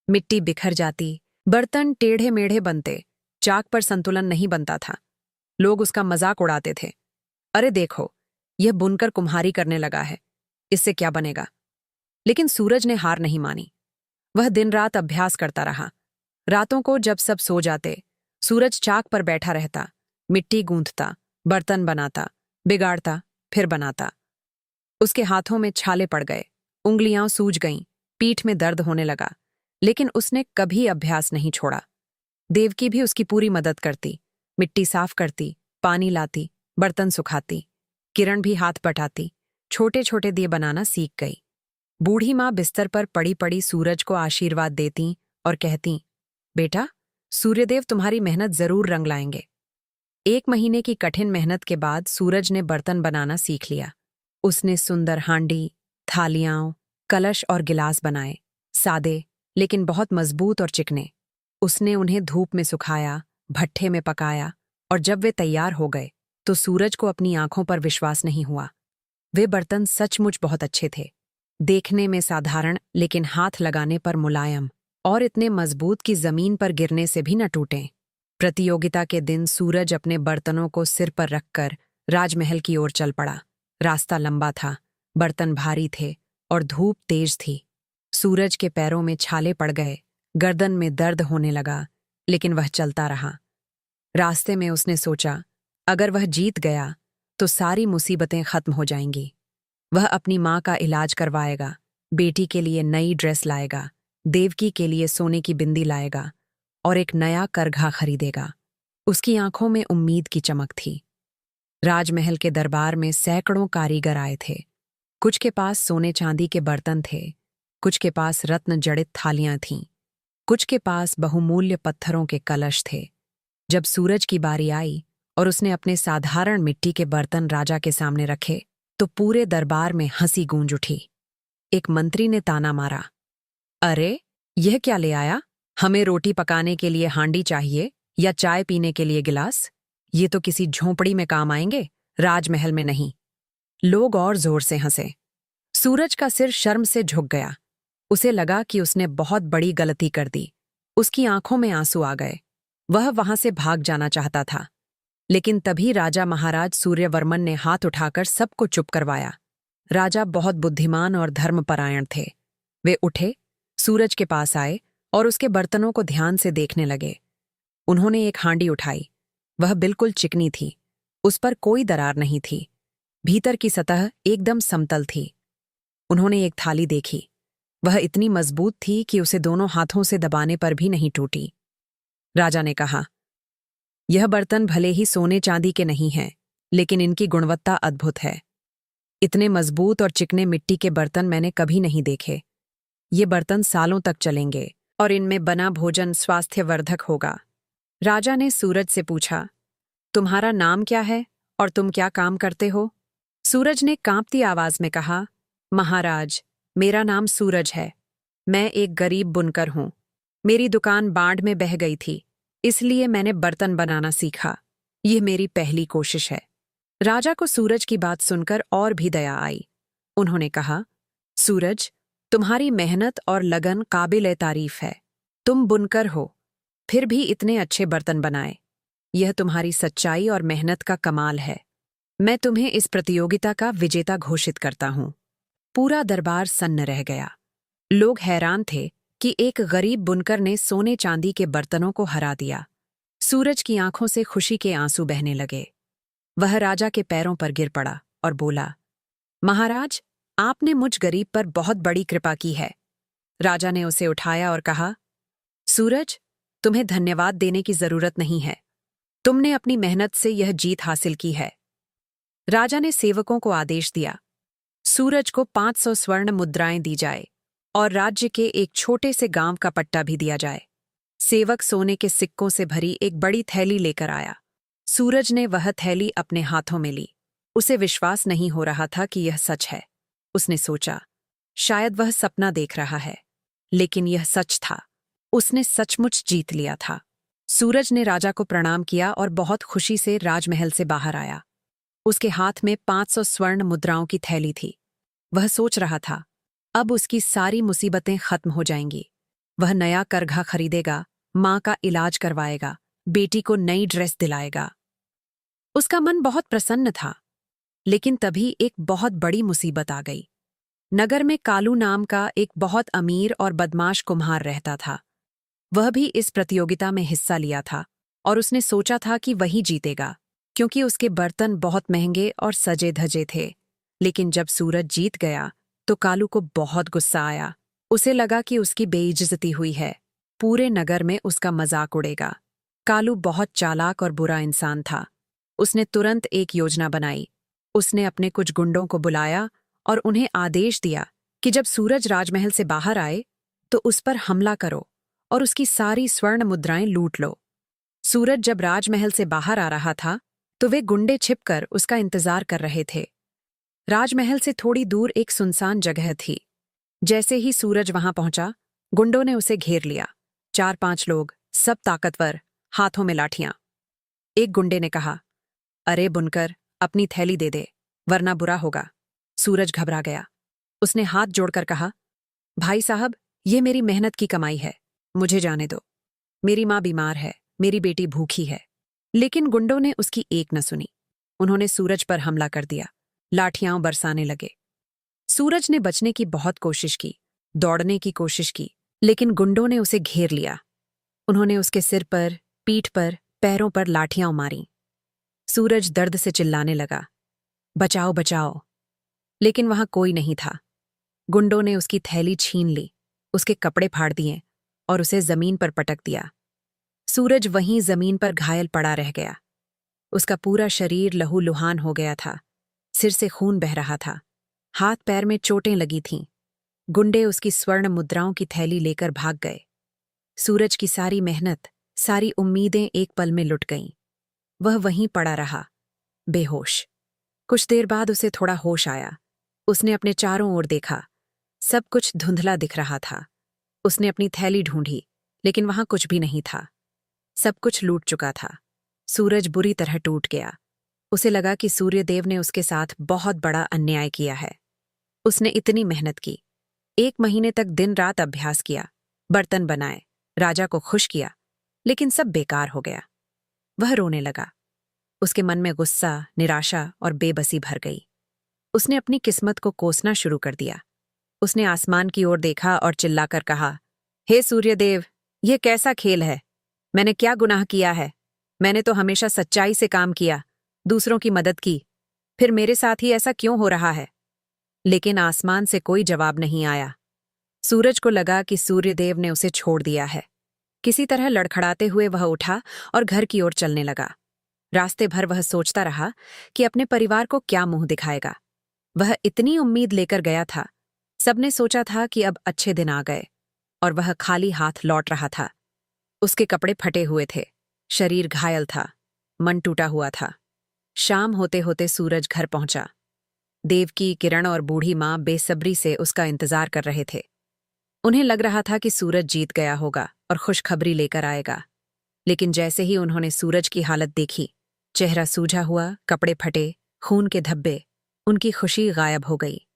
मिट्टी बिखर जाती, बर्तन टेढ़े मेढ़े बनते, चाक पर संतुलन नहीं बनता था। लोग उसका मजाक उड़ाते थे, अरे देखो, यह बुनकर कुम्हारी करने लगा है, इससे क्या बनेगा? लेकिन सूरज ने हार नहीं मानी। वह दिन रात अभ्यास करता रहा। रातों को जब सब सो जाते, सूरज चाक पर बैठा रहता, मिट्टी गूंथता, बर्तन बनाता, बिगाड़ता, फिर बनाता। उसके हाथों में छाले पड़ गए, उंगलियां सूज गईं, पीठ में दर्द होने लगा, लेकिन उसने कभी अभ्यास नहीं छोड़ा। देवकी भी उसकी पूरी मदद करती, मिट्टी साफ करती, पानी लाती, बर्तन सुखाती। किरण भी हाथ बटाती, छोटे छोटे दिए बनाना सीख गई। बूढ़ी माँ बिस्तर पर पड़ी पड़ी सूरज को आशीर्वाद देती और कहती, बेटा, सूर्यदेव तुम्हारी मेहनत जरूर रंग लाएंगे। 1 महीने की कठिन मेहनत के बाद सूरज ने बर्तन बनाना सीख लिया। उसने सुंदर हांडी, थालियां, कलश और गिलास बनाए, सादे लेकिन बहुत मजबूत और चिकने। उसने उन्हें धूप में सुखाया, भट्ठे में पकाया और जब वे तैयार हो गए तो सूरज को अपनी आंखों पर विश्वास नहीं हुआ। वे बर्तन सचमुच बहुत अच्छे थे, देखने में साधारण लेकिन हाथ लगाने पर मुलायम और इतने मजबूत कि जमीन पर गिरने से भी न टूटें। प्रतियोगिता के दिन सूरज अपने बर्तनों को सिर पर रखकर राजमहल की ओर चल पड़ा। रास्ता लंबा था, बर्तन भारी थे और धूप तेज थी। सूरज के पैरों में छाले पड़ गए, गर्दन में दर्द होने लगा, लेकिन वह चलता रहा। रास्ते में उसने सोचा, अगर वह जीत गया तो सारी मुसीबतें खत्म हो जाएंगी। वह अपनी मां का इलाज करवाएगा, बेटी के लिए नई ड्रेस लाएगा, देवकी के लिए सोने की बिंदी लाएगा और एक नया करघा खरीदेगा। उसकी आंखों में उम्मीद की चमक थी। राजमहल के दरबार में सैकड़ों कारीगर आए थे। कुछ के पास सोने चांदी के बर्तन थे, कुछ के पास रत्न जड़ित थालियां थीं, कुछ के पास बहुमूल्य पत्थरों के कलश थे। जब सूरज की बारी आई और उसने अपने साधारण मिट्टी के बर्तन राजा के सामने रखे तो पूरे दरबार में हंसी गूंज उठी। एक मंत्री ने ताना मारा, अरे, यह क्या ले आया? हमें रोटी पकाने के लिए हांडी चाहिए या चाय पीने के लिए गिलास? ये तो किसी झोंपड़ी में काम आएंगे, राजमहल में नहीं। लोग और जोर से हंसे। सूरज का सिर शर्म से झुक गया। उसे लगा कि उसने बहुत बड़ी गलती कर दी। उसकी आंखों में आंसू आ गए। वह वहां से भाग जाना चाहता था, लेकिन तभी राजा महाराज सूर्यवर्मन ने हाथ उठाकर सबको चुप करवाया। राजा बहुत बुद्धिमान और धर्मपरायण थे। वे उठे, सूरज के पास आए और उसके बर्तनों को ध्यान से देखने लगे। उन्होंने एक हांडी उठाई। वह बिल्कुल चिकनी थी, उस पर कोई दरार नहीं थी, भीतर की सतह एकदम समतल थी। उन्होंने एक थाली देखी। वह इतनी मजबूत थी कि उसे दोनों हाथों से दबाने पर भी नहीं टूटी। राजा ने कहा, यह बर्तन भले ही सोने चांदी के नहीं हैं, लेकिन इनकी गुणवत्ता अद्भुत है। इतने मजबूत और चिकने मिट्टी के बर्तन मैंने कभी नहीं देखे। ये बर्तन सालों तक चलेंगे और इनमें बना भोजन स्वास्थ्यवर्धक होगा। राजा ने सूरज से पूछा, तुम्हारा नाम क्या है और तुम क्या काम करते हो? सूरज ने कांपती आवाज में कहा, महाराज, मेरा नाम सूरज है। मैं एक गरीब बुनकर हूं। मेरी दुकान बाढ़ में बह गई थी, इसलिए मैंने बर्तन बनाना सीखा। यह मेरी पहली कोशिश है। राजा को सूरज की बात सुनकर और भी दया आई। उन्होंने कहा, सूरज, तुम्हारी मेहनत और लगन काबिल तारीफ है। तुम बुनकर हो, फिर भी इतने अच्छे बर्तन बनाए। यह तुम्हारी सच्चाई और मेहनत का कमाल है। मैं तुम्हें इस प्रतियोगिता का विजेता घोषित करता हूं। पूरा दरबार सन्न रह गया। लोग हैरान थे कि एक गरीब बुनकर ने सोने चांदी के बर्तनों को हरा दिया। सूरज की आंखों से खुशी के आंसू बहने लगे। वह राजा के पैरों पर गिर पड़ा और बोला, महाराज, आपने मुझ गरीब पर बहुत बड़ी कृपा की है। राजा ने उसे उठाया और कहा, सूरज, तुम्हें धन्यवाद देने की जरूरत नहीं है। तुमने अपनी मेहनत से यह जीत हासिल की है। राजा ने सेवकों को आदेश दिया, सूरज को 500 स्वर्ण मुद्राएं दी जाए और राज्य के एक छोटे से गांव का पट्टा भी दिया जाए। सेवक सोने के सिक्कों से भरी एक बड़ी थैली लेकर आया। सूरज ने वह थैली अपने हाथों में ली। उसे विश्वास नहीं हो रहा था कि यह सच है। उसने सोचा, शायद वह सपना देख रहा है, लेकिन यह सच था। उसने सचमुच जीत लिया था। सूरज ने राजा को प्रणाम किया और बहुत खुशी से राजमहल से बाहर आया। उसके हाथ में 500 स्वर्ण मुद्राओं की थैली थी। वह सोच रहा था, अब उसकी सारी मुसीबतें खत्म हो जाएंगी। वह नया करघा खरीदेगा, मां का इलाज करवाएगा, बेटी को नई ड्रेस दिलाएगा। उसका मन बहुत प्रसन्न था, लेकिन तभी एक बहुत बड़ी मुसीबत आ गई। नगर में कालू नाम का एक बहुत अमीर और बदमाश कुम्हार रहता था। वह भी इस प्रतियोगिता में हिस्सा लिया था और उसने सोचा था कि वही जीतेगा, क्योंकि उसके बर्तन बहुत महंगे और सजे धजे थे। लेकिन जब सूरज जीत गया तो कालू को बहुत गुस्सा आया। उसे लगा कि उसकी बेइज्जती हुई है, पूरे नगर में उसका मजाक उड़ेगा। कालू बहुत चालाक और बुरा इंसान था। उसने तुरंत एक योजना बनाई। उसने अपने कुछ गुंडों को बुलाया और उन्हें आदेश दिया कि जब सूरज राजमहल से बाहर आए तो उस पर हमला करो और उसकी सारी स्वर्ण मुद्राएं लूट लो। सूरज जब राजमहल से बाहर आ रहा था तो वे गुंडे छिपकर उसका इंतजार कर रहे थे। राजमहल से थोड़ी दूर एक सुनसान जगह थी। जैसे ही सूरज वहां पहुंचा, गुंडों ने उसे घेर लिया। 4-5 लोग, सब ताकतवर, हाथों में लाठियां। एक गुंडे ने कहा, अरे बुनकर, अपनी थैली दे दे, वरना बुरा होगा। सूरज घबरा गया। उसने हाथ जोड़कर कहा, भाई साहब, ये मेरी मेहनत की कमाई है, मुझे जाने दो। मेरी माँ बीमार है, मेरी बेटी भूखी है। लेकिन गुंडों ने उसकी एक न सुनी। उन्होंने सूरज पर हमला कर दिया। लाठियां बरसाने लगे। सूरज ने बचने की बहुत कोशिश की, दौड़ने की कोशिश की, लेकिन गुंडों ने उसे घेर लिया। उन्होंने उसके सिर पर, पीठ पर, पैरों पर लाठियां मारी। सूरज दर्द से चिल्लाने लगा, बचाओ बचाओ। लेकिन वहां कोई नहीं था। गुंडों ने उसकी थैली छीन ली, उसके कपड़े फाड़ दिए और उसे जमीन पर पटक दिया। सूरज वहीं जमीन पर घायल पड़ा रह गया। उसका पूरा शरीर लहूलुहान हो गया था। सिर से खून बह रहा था। हाथ पैर में चोटें लगी थीं। गुंडे उसकी स्वर्ण मुद्राओं की थैली लेकर भाग गए। सूरज की सारी मेहनत, सारी उम्मीदें एक पल में लुट गईं। वह वहीं पड़ा रहा, बेहोश। कुछ देर बाद उसे थोड़ा होश आया। उसने अपने चारों ओर देखा। सब कुछ धुंधला दिख रहा था। उसने अपनी थैली ढूंढी, लेकिन वहां कुछ भी नहीं था। सब कुछ लूट चुका था। सूरज बुरी तरह टूट गया। उसे लगा कि सूर्यदेव ने उसके साथ बहुत बड़ा अन्याय किया है। उसने इतनी मेहनत की, 1 महीने तक दिन रात अभ्यास किया, बर्तन बनाए, राजा को खुश किया, लेकिन सब बेकार हो गया। वह रोने लगा। उसके मन में गुस्सा, निराशा और बेबसी भर गई। उसने अपनी किस्मत को कोसना शुरू कर दिया। उसने आसमान की ओर देखा और चिल्लाकर कहा, हे सूर्यदेव, यह कैसा खेल है? मैंने क्या गुनाह किया है? मैंने तो हमेशा सच्चाई से काम किया, दूसरों की मदद की, फिर मेरे साथ ही ऐसा क्यों हो रहा है? लेकिन आसमान से कोई जवाब नहीं आया। सूरज को लगा कि सूर्यदेव ने उसे छोड़ दिया है। किसी तरह लड़खड़ाते हुए वह उठा और घर की ओर चलने लगा। रास्ते भर वह सोचता रहा कि अपने परिवार को क्या मुंह दिखाएगा। वह इतनी उम्मीद लेकर गया था, सबने सोचा था कि अब अच्छे दिन आ गए, और वह खाली हाथ लौट रहा था। उसके कपड़े फटे हुए थे, शरीर घायल था, मन टूटा हुआ था। शाम होते होते सूरज घर पहुंचा। देवकी, किरण और बूढ़ी माँ बेसब्री से उसका इंतजार कर रहे थे। उन्हें लग रहा था कि सूरज जीत गया होगा और खुशखबरी लेकर आएगा। लेकिन जैसे ही उन्होंने सूरज की हालत देखी, चेहरा सूजा हुआ, कपड़े फटे, खून के धब्बे, उनकी खुशी गायब हो गई।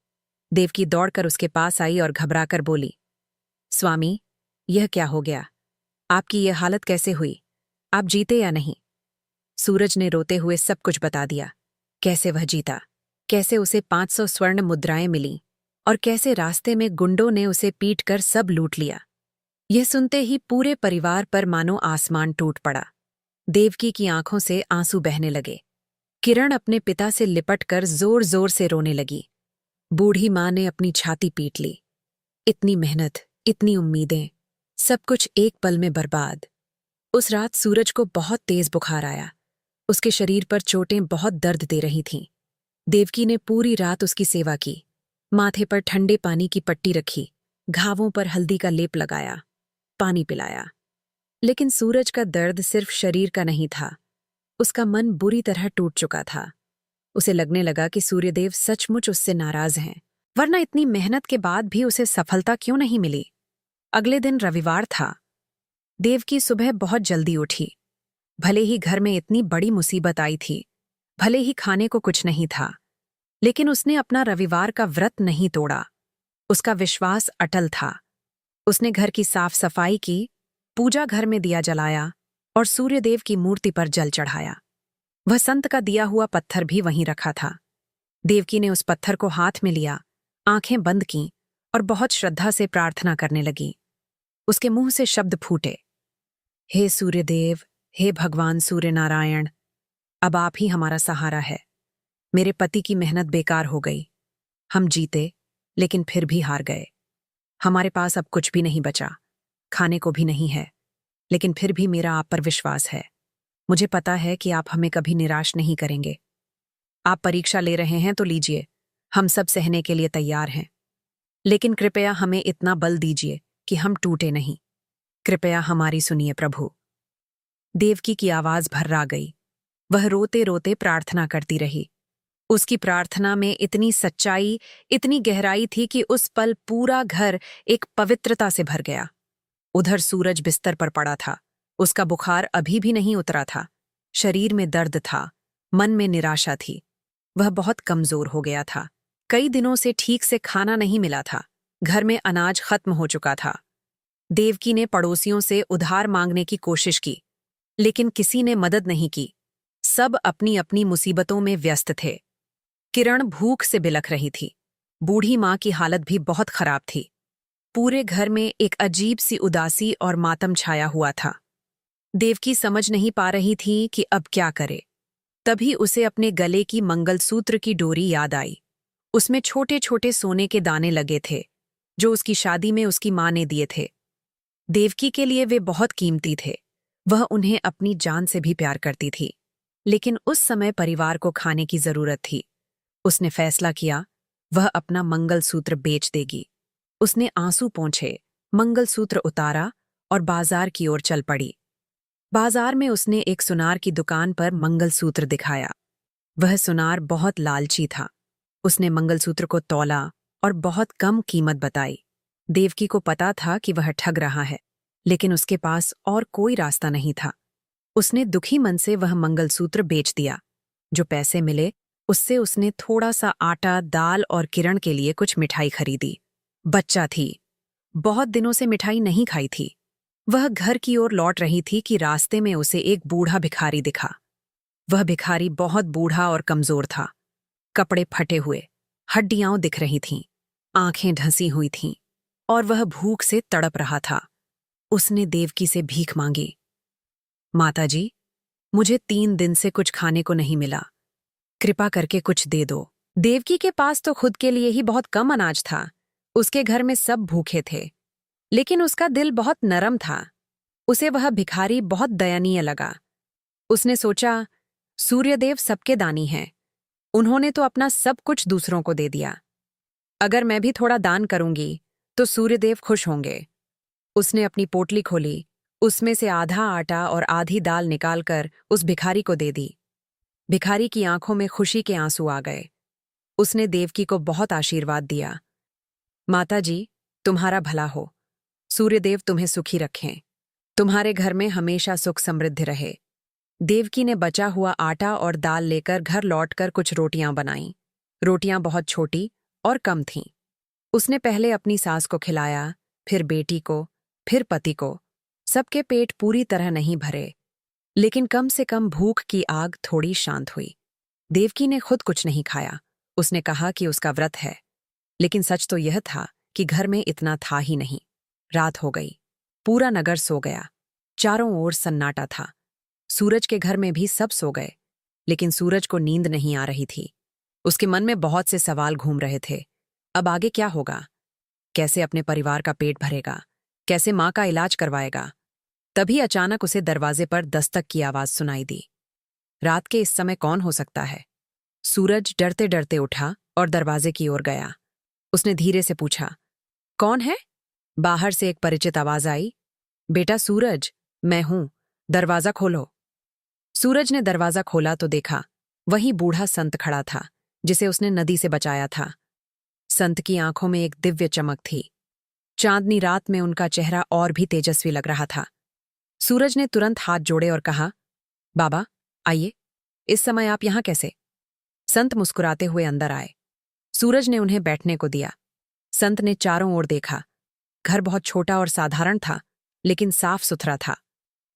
देवकी दौड़कर उसके पास आई और घबराकर बोली, स्वामी, यह क्या हो गया? आपकी यह हालत कैसे हुई? आप जीते या नहीं? सूरज ने रोते हुए सब कुछ बता दिया। कैसे वह जीता, कैसे उसे 500 स्वर्ण मुद्राएं मिलीं, और कैसे रास्ते में गुंडों ने उसे पीटकर सब लूट लिया। यह सुनते ही पूरे परिवार पर मानो आसमान टूट पड़ा। देवकी की आंखों से आंसू बहने लगे। किरण अपने पिता से लिपटकर जोर जोर से रोने लगी। बूढ़ी माँ ने अपनी छाती पीट ली। इतनी मेहनत, इतनी उम्मीदें, सब कुछ एक पल में बर्बाद। उस रात सूरज को बहुत तेज बुखार आया। उसके शरीर पर चोटें बहुत दर्द दे रही थीं। देवकी ने पूरी रात उसकी सेवा की। माथे पर ठंडे पानी की पट्टी रखी, घावों पर हल्दी का लेप लगाया, पानी पिलाया। लेकिन सूरज का दर्द सिर्फ शरीर का नहीं था, उसका मन बुरी तरह टूट चुका था। उसे लगने लगा कि सूर्यदेव सचमुच उससे नाराज हैं, वरना इतनी मेहनत के बाद भी उसे सफलता क्यों नहीं मिली। अगले दिन रविवार था। देवकी सुबह बहुत जल्दी उठी। भले ही घर में इतनी बड़ी मुसीबत आई थी, भले ही खाने को कुछ नहीं था, लेकिन उसने अपना रविवार का व्रत नहीं तोड़ा। उसका विश्वास अटल था। उसने घर की साफ सफाई की, पूजा घर में दिया जलाया और सूर्यदेव की मूर्ति पर जल चढ़ाया। वह संत का दिया हुआ पत्थर भी वहीं रखा था। देवकी ने उस पत्थर को हाथ में लिया, आंखें बंद कीं और बहुत श्रद्धा से प्रार्थना करने लगी। उसके मुंह से शब्द फूटे, हे सूर्यदेव, हे भगवान सूर्य नारायण, अब आप ही हमारा सहारा है। मेरे पति की मेहनत बेकार हो गई। हम जीते, लेकिन फिर भी हार गए। हमारे पास अब कुछ भी नहीं बचा, खाने को भी नहीं है, लेकिन फिर भी मेरा आप पर विश्वास है। मुझे पता है कि आप हमें कभी निराश नहीं करेंगे। आप परीक्षा ले रहे हैं तो लीजिए, हम सब सहने के लिए तैयार हैं। लेकिन कृपया हमें इतना बल दीजिए कि हम टूटे नहीं। कृपया हमारी सुनिए प्रभु। देवकी की आवाज भर्रा गई। वह रोते रोते प्रार्थना करती रही। उसकी प्रार्थना में इतनी सच्चाई, इतनी गहराई थी कि उस पल पूरा घर एक पवित्रता से भर गया। उधर सूरज बिस्तर पर पड़ा था। उसका बुखार अभी भी नहीं उतरा था। शरीर में दर्द था, मन में निराशा थी। वह बहुत कमजोर हो गया था। कई दिनों से ठीक से खाना नहीं मिला था। घर में अनाज खत्म हो चुका था। देवकी ने पड़ोसियों से उधार मांगने की कोशिश की, लेकिन किसी ने मदद नहीं की। सब अपनी अपनी मुसीबतों में व्यस्त थे। किरण भूख से बिलख रही थी। बूढ़ी माँ की हालत भी बहुत खराब थी। पूरे घर में एक अजीब सी उदासी और मातम छाया हुआ था। देवकी समझ नहीं पा रही थी कि अब क्या करे। तभी उसे अपने गले की मंगलसूत्र की डोरी याद आई। उसमें छोटे छोटे सोने के दाने लगे थे, जो उसकी शादी में उसकी माँ ने दिए थे। देवकी के लिए वे बहुत कीमती थे। वह उन्हें अपनी जान से भी प्यार करती थी। लेकिन उस समय परिवार को खाने की जरूरत थी। उसने फैसला किया, वह अपना मंगलसूत्र बेच देगी। उसने आंसू पोंछे, मंगलसूत्र उतारा और बाजार की ओर चल पड़ी। बाजार में उसने एक सुनार की दुकान पर मंगलसूत्र दिखाया। वह सुनार बहुत लालची था। उसने मंगलसूत्र को तौला और बहुत कम कीमत बताई। देवकी को पता था कि वह ठग रहा है, लेकिन उसके पास और कोई रास्ता नहीं था। उसने दुखी मन से वह मंगलसूत्र बेच दिया। जो पैसे मिले उससे उसने थोड़ा सा आटा, दाल और किरण के लिए कुछ मिठाई खरीदी। बच्चा थी, बहुत दिनों से मिठाई नहीं खाई थी। वह घर की ओर लौट रही थी कि रास्ते में उसे एक बूढ़ा भिखारी दिखा। वह भिखारी बहुत बूढ़ा और कमजोर था। कपड़े फटे हुए, हड्डियां दिख रही थीं, आंखें ढंसी हुई थीं और वह भूख से तड़प रहा था। उसने देवकी से भीख मांगी। माताजी, मुझे 3 दिन से कुछ खाने को नहीं मिला, कृपा करके कुछ दे दो। देवकी के पास तो खुद के लिए ही बहुत कम अनाज था। उसके घर में सब भूखे थे, लेकिन उसका दिल बहुत नरम था। उसे वह भिखारी बहुत दयनीय लगा। उसने सोचा, सूर्यदेव सबके दानी हैं। उन्होंने तो अपना सब कुछ दूसरों को दे दिया। अगर मैं भी थोड़ा दान करूंगी तो सूर्यदेव खुश होंगे। उसने अपनी पोटली खोली, उसमें से आधा आटा और आधी दाल निकालकर उस भिखारी को दे दी। भिखारी की आंखों में खुशी के आंसू आ गए। उसने देवकी को बहुत आशीर्वाद दिया। माताजी, तुम्हारा भला हो। सूर्यदेव तुम्हें सुखी रखें। तुम्हारे घर में हमेशा सुख समृद्धि रहे। देवकी ने बचा हुआ आटा और दाल लेकर घर लौटकर कुछ रोटियां बनाईं। रोटियां बहुत छोटी और कम थीं। उसने पहले अपनी सास को खिलाया, फिर बेटी को, फिर पति को। सबके पेट पूरी तरह नहीं भरे, लेकिन कम से कम भूख की आग थोड़ी शांत हुई। देवकी ने खुद कुछ नहीं खाया। उसने कहा कि उसका व्रत है, लेकिन सच तो यह था कि घर में इतना था ही नहीं। रात हो गई, पूरा नगर सो गया। चारों ओर सन्नाटा था। सूरज के घर में भी सब सो गए, लेकिन सूरज को नींद नहीं आ रही थी। उसके मन में बहुत से सवाल घूम रहे थे। अब आगे क्या होगा? कैसे अपने परिवार का पेट भरेगा? कैसे मां का इलाज करवाएगा? तभी अचानक उसे दरवाजे पर दस्तक की आवाज सुनाई दी। रात के इस समय कौन हो सकता है? सूरज डरते डरते उठा और दरवाजे की ओर गया। उसने धीरे से पूछा, कौन है? बाहर से एक परिचित आवाज आई, बेटा सूरज, मैं हूं, दरवाजा खोलो। सूरज ने दरवाजा खोला तो देखा वहीं बूढ़ा संत खड़ा था, जिसे उसने नदी से बचाया था। संत की आंखों में एक दिव्य चमक थी। चांदनी रात में उनका चेहरा और भी तेजस्वी लग रहा था। सूरज ने तुरंत हाथ जोड़े और कहा, बाबा, आइए, इस समय आप यहां कैसे? संत मुस्कुराते हुए अंदर आए। सूरज ने उन्हें बैठने को दिया। संत ने चारों ओर देखा। घर बहुत छोटा और साधारण था, लेकिन साफ सुथरा था।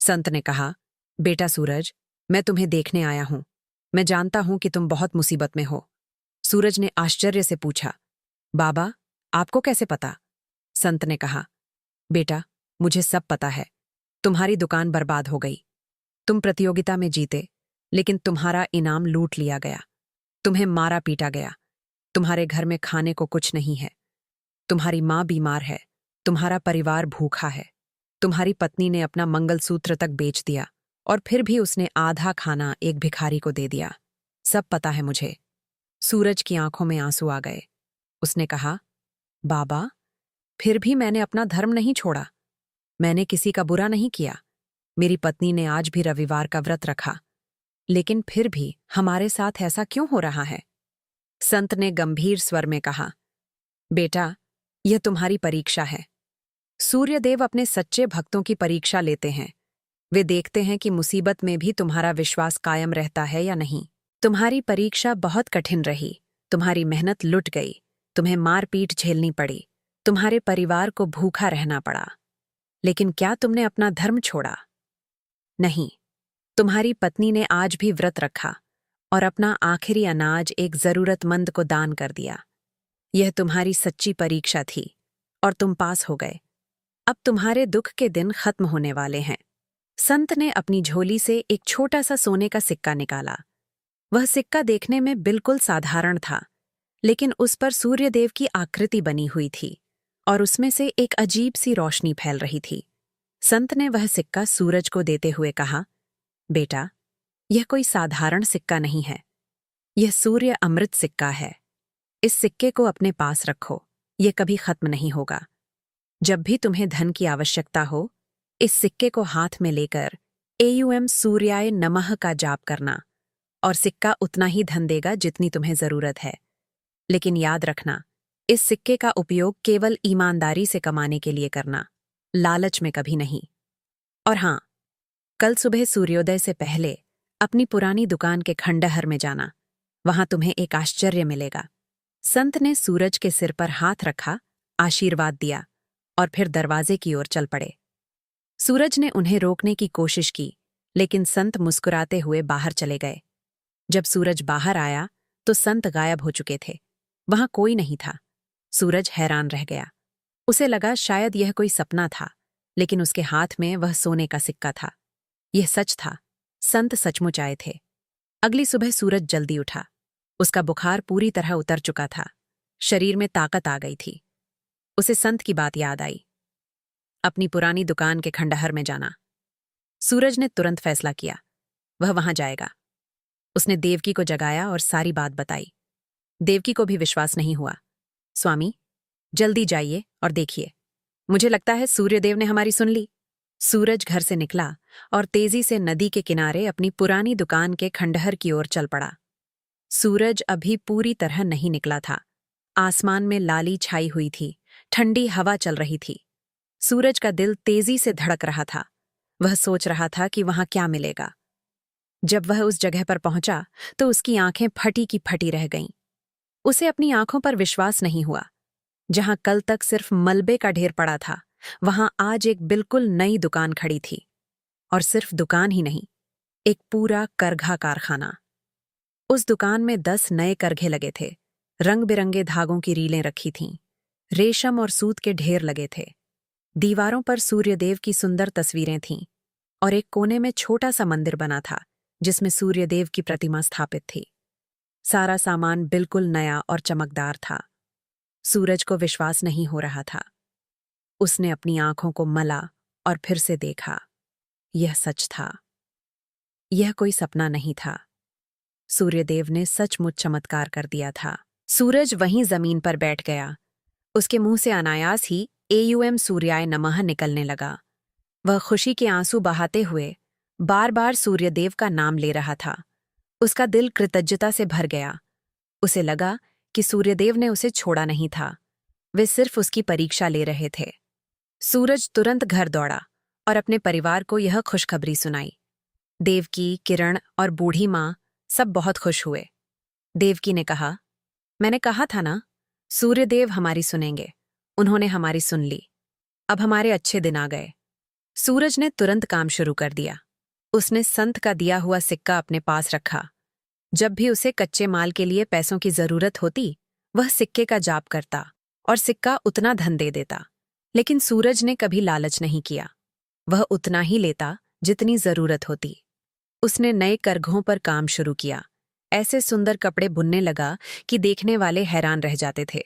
संत ने कहा, बेटा सूरज, मैं तुम्हें देखने आया हूं। मैं जानता हूं कि तुम बहुत मुसीबत में हो। सूरज ने आश्चर्य से पूछा, बाबा, आपको कैसे पता? संत ने कहा, बेटा, मुझे सब पता है। तुम्हारी दुकान बर्बाद हो गई। तुम प्रतियोगिता में जीते, लेकिन तुम्हारा इनाम लूट लिया गया। तुम्हें मारा पीटा गया। तुम्हारे घर में खाने को कुछ नहीं है। तुम्हारी मां बीमार है। तुम्हारा परिवार भूखा है। तुम्हारी पत्नी ने अपना मंगलसूत्र तक बेच दिया और फिर भी उसने आधा खाना एक भिखारी को दे दिया। सब पता है मुझे। सूरज की आंखों में आंसू आ गए। उसने कहा, बाबा, फिर भी मैंने अपना धर्म नहीं छोड़ा। मैंने किसी का बुरा नहीं किया। मेरी पत्नी ने आज भी रविवार का व्रत रखा, लेकिन फिर भी हमारे साथ ऐसा क्यों हो रहा है? संत ने गंभीर स्वर में कहा, बेटा, यह तुम्हारी परीक्षा है। सूर्यदेव अपने सच्चे भक्तों की परीक्षा लेते हैं। वे देखते हैं कि मुसीबत में भी तुम्हारा विश्वास कायम रहता है या नहीं। तुम्हारी परीक्षा बहुत कठिन रही। तुम्हारी मेहनत लुट गई। तुम्हें मारपीट झेलनी पड़ी। तुम्हारे परिवार को भूखा रहना पड़ा। लेकिन क्या तुमने अपना धर्म छोड़ा? नहीं। तुम्हारी पत्नी ने आज भी व्रत रखा और अपना आखिरी अनाज एक जरूरतमंद को दान कर दिया। यह तुम्हारी सच्ची परीक्षा थी और तुम पास हो गए। अब तुम्हारे दुख के दिन खत्म होने वाले हैं। संत ने अपनी झोली से एक छोटा सा सोने का सिक्का निकाला। वह सिक्का देखने में बिल्कुल साधारण था, लेकिन उस पर सूर्यदेव की आकृति बनी हुई थी और उसमें से एक अजीब सी रोशनी फैल रही थी। संत ने वह सिक्का सूरज को देते हुए कहा, बेटा, यह कोई साधारण सिक्का नहीं है। यह सूर्य अमृत सिक्का है। इस सिक्के को अपने पास रखो। यह कभी खत्म नहीं होगा। जब भी तुम्हें धन की आवश्यकता हो, इस सिक्के को हाथ में लेकर एयूएम सूर्याय नमः का जाप करना और सिक्का उतना ही धन देगा जितनी तुम्हें जरूरत है। लेकिन याद रखना, इस सिक्के का उपयोग केवल ईमानदारी से कमाने के लिए करना, लालच में कभी नहीं। और हां, कल सुबह सूर्योदय से पहले अपनी पुरानी दुकान के खंडहर में जाना। वहां तुम्हें एक आश्चर्य मिलेगा। संत ने सूरज के सिर पर हाथ रखा, आशीर्वाद दिया और फिर दरवाजे की ओर चल पड़े। सूरज ने उन्हें रोकने की कोशिश की, लेकिन संत मुस्कुराते हुए बाहर चले गए। जब सूरज बाहर आया तो संत गायब हो चुके थे। वहां कोई नहीं था। सूरज हैरान रह गया। उसे लगा शायद यह कोई सपना था, लेकिन उसके हाथ में वह सोने का सिक्का था। यह सच था। संत सचमुच आए थे। अगली सुबह सूरज जल्दी उठा। उसका बुखार पूरी तरह उतर चुका था। शरीर में ताकत आ गई थी। उसे संत की बात याद आई। अपनी पुरानी दुकान के खंडहर में जाना। सूरज ने तुरंत फैसला किया, वह वहां जाएगा। उसने देवकी को जगाया और सारी बात बताई। देवकी को भी विश्वास नहीं हुआ। स्वामी, जल्दी जाइए और देखिए। मुझे लगता है सूर्यदेव ने हमारी सुन ली। सूरज घर से निकला और तेजी से नदी के किनारे अपनी पुरानी दुकान के खंडहर की ओर चल पड़ा। सूरज अभी पूरी तरह नहीं निकला था। आसमान में लाली छाई हुई थी। ठंडी हवा चल रही थी। सूरज का दिल तेजी से धड़क रहा था। वह सोच रहा था कि वहां क्या मिलेगा। जब वह उस जगह पर पहुंचा तो उसकी आंखें फटी की फटी रह गईं। उसे अपनी आंखों पर विश्वास नहीं हुआ। जहां कल तक सिर्फ मलबे का ढेर पड़ा था, वहां आज एक बिल्कुल नई दुकान खड़ी थी। और सिर्फ दुकान ही नहीं, एक पूरा करघा कारखाना। उस दुकान में 10 नए करघे लगे थे। रंग बिरंगे धागों की रीलें रखी थीं। रेशम और सूत के ढेर लगे थे। दीवारों पर सूर्यदेव की सुंदर तस्वीरें थीं और एक कोने में छोटा सा मंदिर बना था जिसमें सूर्यदेव की प्रतिमा स्थापित थी। सारा सामान बिल्कुल नया और चमकदार था। सूरज को विश्वास नहीं हो रहा था। उसने अपनी आंखों को मला और फिर से देखा। यह सच था। यह कोई सपना नहीं था। सूर्यदेव ने सचमुच चमत्कार कर दिया था। सूरज वहीं जमीन पर बैठ गया। उसके मुंह से अनायास ही एयुएम सूर्याय नमः निकलने लगा। वह खुशी के आंसू बहाते हुए बार बार सूर्यदेव का नाम ले रहा था। उसका दिल कृतज्ञता से भर गया। उसे लगा कि सूर्यदेव ने उसे छोड़ा नहीं था। वे सिर्फ उसकी परीक्षा ले रहे थे। सूरज तुरंत घर दौड़ा और अपने परिवार को यह खुशखबरी सुनाई। देवकी, किरण और बूढ़ी माँ सब बहुत खुश हुए। देवकी ने कहा, मैंने कहा था ना, सूर्यदेव हमारी सुनेंगे। उन्होंने हमारी सुन ली। अब हमारे अच्छे दिन आ गए। सूरज ने तुरंत काम शुरू कर दिया। उसने संत का दिया हुआ सिक्का अपने पास रखा। जब भी उसे कच्चे माल के लिए पैसों की जरूरत होती, वह सिक्के का जाप करता और सिक्का उतना धन दे देता। लेकिन सूरज ने कभी लालच नहीं किया। वह उतना ही लेता जितनी जरूरत होती। उसने नए करघों पर काम शुरू किया। ऐसे सुंदर कपड़े बुनने लगा कि देखने वाले हैरान रह जाते थे।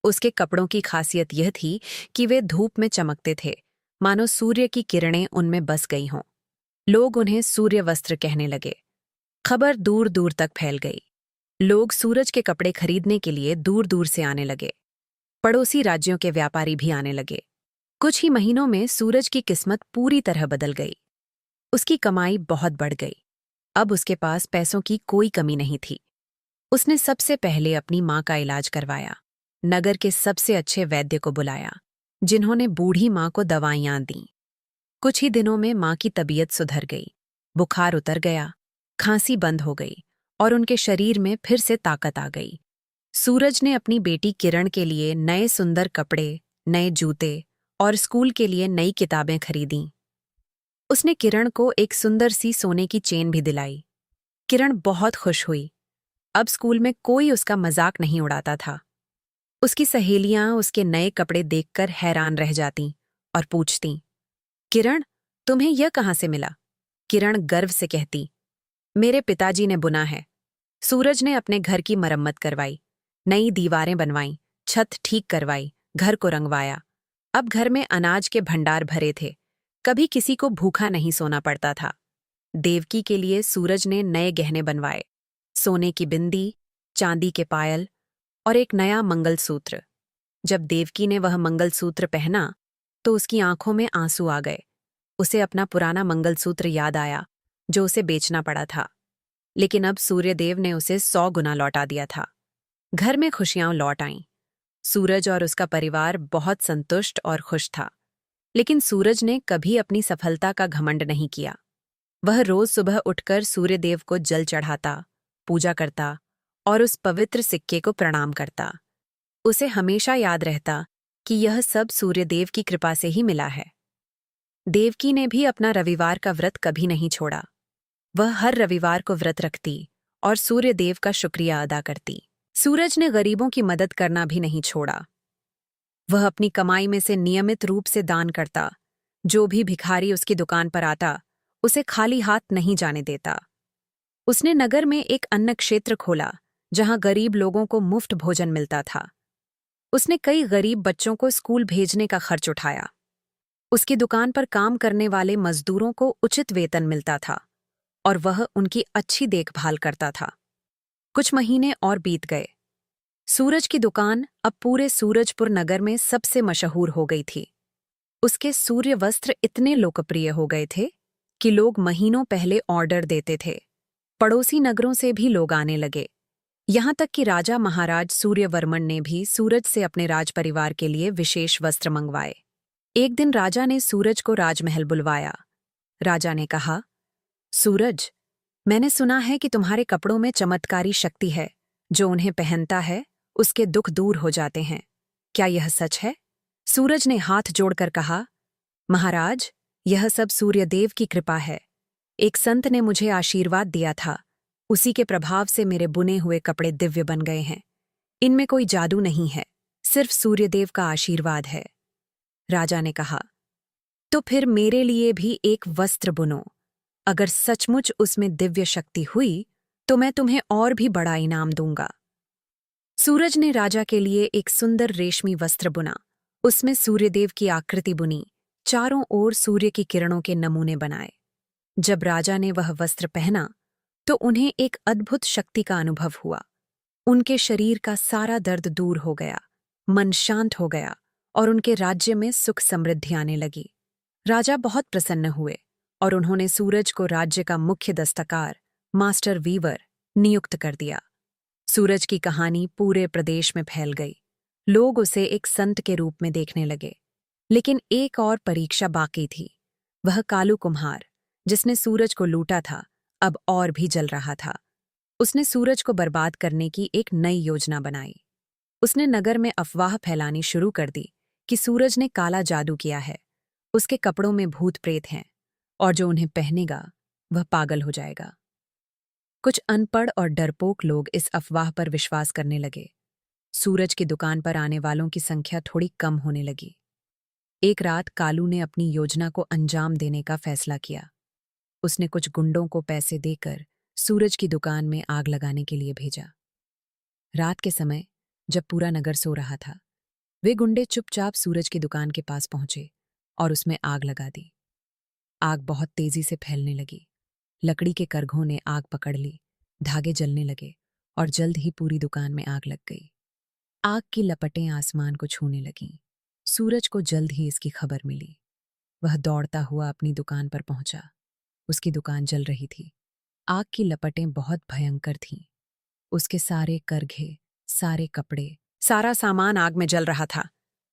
उसके कपड़ों की खासियत यह थी कि वे धूप में चमकते थे, मानो सूर्य की किरणें उनमें बस गई हों। लोग उन्हें सूर्य वस्त्र कहने लगे। खबर दूर दूर तक फैल गई। लोग सूरज के कपड़े खरीदने के लिए दूर दूर से आने लगे। पड़ोसी राज्यों के व्यापारी भी आने लगे। कुछ ही महीनों में सूरज की किस्मत पूरी तरह बदल गई। उसकी कमाई बहुत बढ़ गई। अब उसके पास पैसों की कोई कमी नहीं थी। उसने सबसे पहले अपनी माँ का इलाज करवाया। नगर के सबसे अच्छे वैद्य को बुलाया, जिन्होंने बूढ़ी माँ को दवाइयां दीं। कुछ ही दिनों में माँ की तबीयत सुधर गई। बुखार उतर गया, खांसी बंद हो गई और उनके शरीर में फिर से ताकत आ गई। सूरज ने अपनी बेटी किरण के लिए नए सुंदर कपड़े, नए जूते और स्कूल के लिए नई किताबें खरीदीं। उसने किरण को एक सुंदर सी सोने की चेन भी दिलाई। किरण बहुत खुश हुई। अब स्कूल में कोई उसका मजाक नहीं उड़ाता था। उसकी सहेलियां उसके नए कपड़े देखकर हैरान रह जातीं और पूछतीं, किरण, तुम्हें यह कहाँ से मिला? किरण गर्व से कहती, मेरे पिताजी ने बुना है। सूरज ने अपने घर की मरम्मत करवाई, नई दीवारें बनवाईं, छत ठीक करवाई, घर को रंगवाया। अब घर में अनाज के भंडार भरे थे। कभी किसी को भूखा नहीं सोना पड़ता था। देवकी के लिए सूरज ने नए गहने बनवाए, सोने की बिंदी, चांदी के पायल और एक नया मंगलसूत्र। जब देवकी ने वह मंगलसूत्र पहना तो उसकी आंखों में आंसू आ गए। उसे अपना पुराना मंगलसूत्र याद आया जो उसे बेचना पड़ा था। लेकिन अब सूर्यदेव ने उसे 100 गुना लौटा दिया था। घर में खुशियां लौट आईं। सूरज और उसका परिवार बहुत संतुष्ट और खुश था। लेकिन सूरज ने कभी अपनी सफलता का घमंड नहीं किया। वह रोज सुबह उठकर सूर्यदेव को जल चढ़ाता, पूजा करता और उस पवित्र सिक्के को प्रणाम करता। उसे हमेशा याद रहता कि यह सब सूर्यदेव की कृपा से ही मिला है। देवकी ने भी अपना रविवार का व्रत कभी नहीं छोड़ा। वह हर रविवार को व्रत रखती और सूर्य देव का शुक्रिया अदा करती। सूरज ने गरीबों की मदद करना भी नहीं छोड़ा। वह अपनी कमाई में से नियमित रूप से दान करता। जो भी भिखारी उसकी दुकान पर आता, उसे खाली हाथ नहीं जाने देता। उसने नगर में एक अन्न क्षेत्र खोला, जहां गरीब लोगों को मुफ्त भोजन मिलता था। उसने कई गरीब बच्चों को स्कूल भेजने का खर्च उठाया। उसकी दुकान पर काम करने वाले मजदूरों को उचित वेतन मिलता था और वह उनकी अच्छी देखभाल करता था। कुछ महीने और बीत गए। सूरज की दुकान अब पूरे सूरजपुर नगर में सबसे मशहूर हो गई थी। उसके सूर्य वस्त्र इतने लोकप्रिय हो गए थे कि लोग महीनों पहले ऑर्डर देते थे। पड़ोसी नगरों से भी लोग आने लगे, यहां तक कि राजा महाराज सूर्यवर्मन ने भी सूरज से अपने राजपरिवार के लिए विशेष वस्त्र मंगवाए। एक दिन राजा ने सूरज को राजमहल बुलवाया। राजा ने कहा, सूरज, मैंने सुना है कि तुम्हारे कपड़ों में चमत्कारी शक्ति है। जो उन्हें पहनता है उसके दुख दूर हो जाते हैं। क्या यह सच है? सूरज ने हाथ जोड़कर कहा, महाराज, यह सब सूर्यदेव की कृपा है। एक संत ने मुझे आशीर्वाद दिया था, उसी के प्रभाव से मेरे बुने हुए कपड़े दिव्य बन गए हैं। इनमें कोई जादू नहीं है, सिर्फ सूर्यदेव का आशीर्वाद है। राजा ने कहा, तो फिर मेरे लिए भी एक वस्त्र बुनो। अगर सचमुच उसमें दिव्य शक्ति हुई तो मैं तुम्हें और भी बड़ा इनाम दूंगा। सूरज ने राजा के लिए एक सुंदर रेशमी वस्त्र बुना। उसमें सूर्यदेव की आकृति बुनी, चारों ओर सूर्य की किरणों के नमूने बनाए। जब राजा ने वह वस्त्र पहना तो उन्हें एक अद्भुत शक्ति का अनुभव हुआ। उनके शरीर का सारा दर्द दूर हो गया, मन शांत हो गया और उनके राज्य में सुख समृद्धि आने लगी। राजा बहुत प्रसन्न हुए और उन्होंने सूरज को राज्य का मुख्य दस्तकार, मास्टर वीवर, नियुक्त कर दिया। सूरज की कहानी पूरे प्रदेश में फैल गई। लोग उसे एक संत के रूप में देखने लगे। लेकिन एक और परीक्षा बाकी थी। वह कालू कुम्हार, जिसने सूरज को लूटा था, अब और भी जल रहा था। उसने सूरज को बर्बाद करने की एक नई योजना बनाई। उसने नगर में अफवाह फैलानी शुरू कर दी कि सूरज ने काला जादू किया है, उसके कपड़ों में भूत प्रेत हैं और जो उन्हें पहनेगा वह पागल हो जाएगा। कुछ अनपढ़ और डरपोक लोग इस अफवाह पर विश्वास करने लगे। सूरज की दुकान पर आने वालों की संख्या थोड़ी कम होने लगी। एक रात कालू ने अपनी योजना को अंजाम देने का फैसला किया। उसने कुछ गुंडों को पैसे देकर सूरज की दुकान में आग लगाने के लिए भेजा। रात के समय जब पूरा नगर सो रहा था, वे गुंडे चुपचाप सूरज की दुकान के पास पहुंचे और उसमें आग लगा दी। आग बहुत तेजी से फैलने लगी। लकड़ी के करघों ने आग पकड़ ली, धागे जलने लगे और जल्द ही पूरी दुकान में आग लग गई। आग की लपटें आसमान को छूने लगीं। सूरज को जल्द ही इसकी खबर मिली। वह दौड़ता हुआ अपनी दुकान पर पहुंचा। उसकी दुकान जल रही थी। आग की लपटें बहुत भयंकर थीं। उसके सारे करघे, सारे कपड़े, सारा सामान आग में जल रहा था।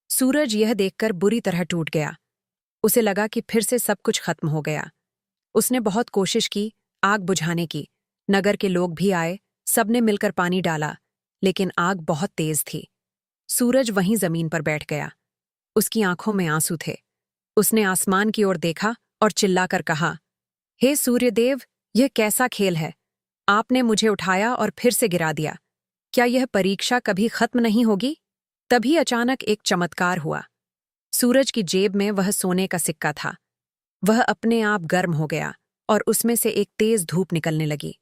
सूरज यह देखकर बुरी तरह टूट गया। उसे लगा कि फिर से सब कुछ खत्म हो गया। उसने बहुत कोशिश की आग बुझाने की। नगर के लोग भी आए, सबने मिलकर पानी डाला, लेकिन आग बहुत तेज थी। सूरज वहीं जमीन पर बैठ गया। उसकी आंखों में आंसू थे। उसने आसमान की ओर देखा और चिल्लाकर कहा, हे सूर्यदेव, यह कैसा खेल है? आपने मुझे उठाया और फिर से गिरा दिया। क्या यह परीक्षा कभी खत्म नहीं होगी? तभी अचानक एक चमत्कार हुआ। सूरज की जेब में वह सोने का सिक्का था। वह अपने आप गर्म हो गया और उसमें से एक तेज धूप निकलने लगी।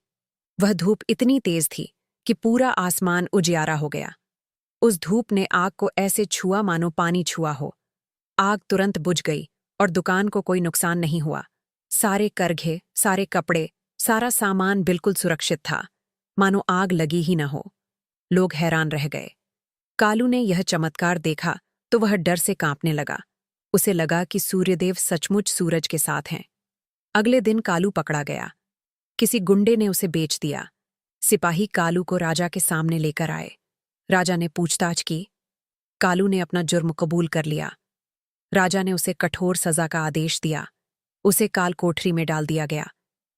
वह धूप इतनी तेज थी कि पूरा आसमान उजियारा हो गया। उस धूप ने आग को ऐसे छुआ मानो पानी छुआ हो। आग तुरंत बुझ गई और दुकान को कोई नुकसान नहीं हुआ। सारे करघे, सारे कपड़े, सारा सामान बिल्कुल सुरक्षित था, मानो आग लगी ही न हो। लोग हैरान रह गए। कालू ने यह चमत्कार देखा तो वह डर से कांपने लगा। उसे लगा कि सूर्यदेव सचमुच सूरज के साथ हैं। अगले दिन कालू पकड़ा गया। किसी गुंडे ने उसे बेच दिया। सिपाही कालू को राजा के सामने लेकर आए। राजा ने पूछताछ की। कालू ने अपना जुर्म कबूल कर लिया। राजा ने उसे कठोर सजा का आदेश दिया। उसे काल कोठरी में डाल दिया गया।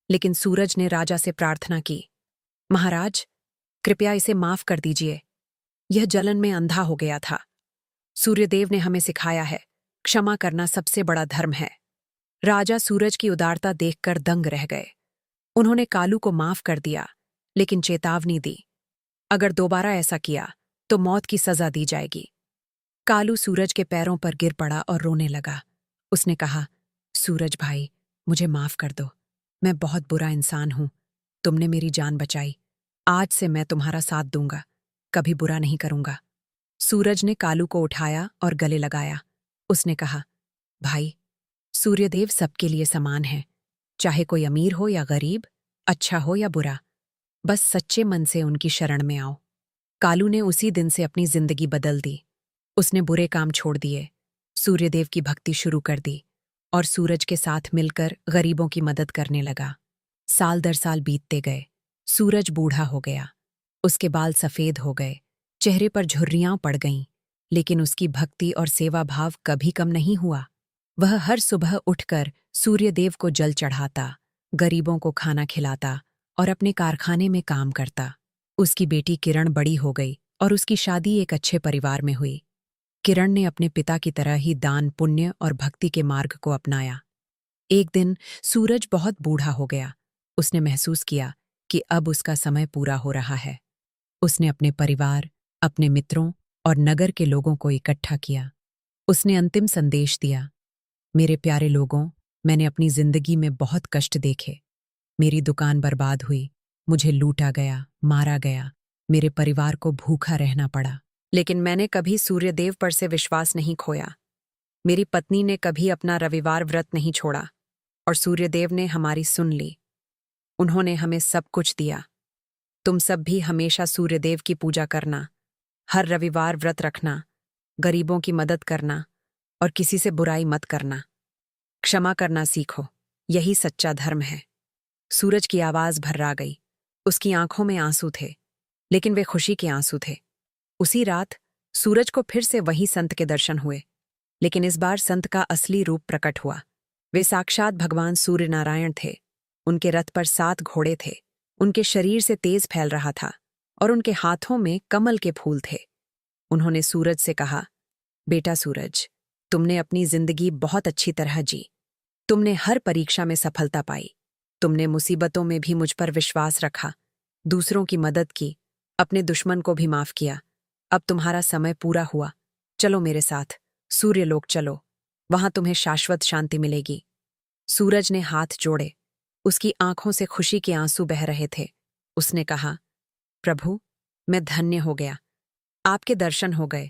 लेकिन सूरज ने राजा से प्रार्थना की, महाराज, कृपया इसे माफ कर दीजिए। यह जलन में अंधा हो गया था। सूर्यदेव ने हमें सिखाया है, क्षमा करना सबसे बड़ा धर्म है। राजा सूरज की उदारता देखकर दंग रह गए। उन्होंने कालू को माफ कर दिया, लेकिन चेतावनी दी, अगर दोबारा ऐसा किया तो मौत की सजा दी जाएगी। कालू सूरज के पैरों पर गिर पड़ा और रोने लगा। उसने कहा, सूरज भाई, मुझे माफ कर दो। मैं बहुत बुरा इंसान हूं। तुमने मेरी जान बचाई। आज से मैं तुम्हारा साथ दूंगा, कभी बुरा नहीं करूंगा। सूरज ने कालू को उठाया और गले लगाया। उसने कहा, भाई, सूर्यदेव सबके लिए समान है, चाहे कोई अमीर हो या गरीब, अच्छा हो या बुरा, बस सच्चे मन से उनकी शरण में आओ। कालू ने उसी दिन से अपनी जिंदगी बदल दी। उसने बुरे काम छोड़ दिए, सूर्यदेव की भक्ति शुरू कर दी और सूरज के साथ मिलकर गरीबों की मदद करने लगा। साल दर साल बीतते गए। सूरज बूढ़ा हो गया, उसके बाल सफेद हो गए, चेहरे पर झुर्रियां पड़ गईं, लेकिन उसकी भक्ति और सेवा भाव कभी कम नहीं हुआ। वह हर सुबह उठकर सूर्यदेव को जल चढ़ाता, गरीबों को खाना खिलाता और अपने कारखाने में काम करता। उसकी बेटी किरण बड़ी हो गई और उसकी शादी एक अच्छे परिवार में हुई। किरण ने अपने पिता की तरह ही दान, पुण्य और भक्ति के मार्ग को अपनाया। एक दिन सूरज बहुत बूढ़ा हो गया। उसने महसूस किया कि अब उसका समय पूरा हो रहा है। उसने अपने परिवार, अपने मित्रों और नगर के लोगों को इकट्ठा किया। उसने अंतिम संदेश दिया, मेरे प्यारे लोगों, मैंने अपनी जिंदगी में बहुत कष्ट देखे। मेरी दुकान बर्बाद हुई, मुझे लूटा गया, मारा गया, मेरे परिवार को भूखा रहना पड़ा, लेकिन मैंने कभी सूर्यदेव पर से विश्वास नहीं खोया। मेरी पत्नी ने कभी अपना रविवार व्रत नहीं छोड़ा और सूर्यदेव ने हमारी सुन ली। उन्होंने हमें सब कुछ दिया। तुम सब भी हमेशा सूर्यदेव की पूजा करना, हर रविवार व्रत रखना, गरीबों की मदद करना और किसी से बुराई मत करना। क्षमा करना सीखो, यही सच्चा धर्म है। सूरज की आवाज भर्रा गई। उसकी आंखों में आंसू थे, लेकिन वे खुशी के आंसू थे। उसी रात सूरज को फिर से वही संत के दर्शन हुए, लेकिन इस बार संत का असली रूप प्रकट हुआ। वे साक्षात भगवान सूर्य नारायण थे। उनके रथ पर 7 घोड़े थे। उनके शरीर से तेज फैल रहा था और उनके हाथों में कमल के फूल थे। उन्होंने सूरज से कहा, बेटा सूरज, तुमने अपनी जिंदगी बहुत अच्छी तरह जी। तुमने हर परीक्षा में सफलता पाई। तुमने मुसीबतों में भी मुझ पर विश्वास रखा, दूसरों की मदद की, अपने दुश्मन को भी माफ किया। अब तुम्हारा समय पूरा हुआ। चलो मेरे साथ, सूर्यलोक चलो, वहां तुम्हें शाश्वत शांति मिलेगी। सूरज ने हाथ जोड़े। उसकी आंखों से खुशी के आंसू बह रहे थे। उसने कहा, प्रभु, मैं धन्य हो गया। आपके दर्शन हो गए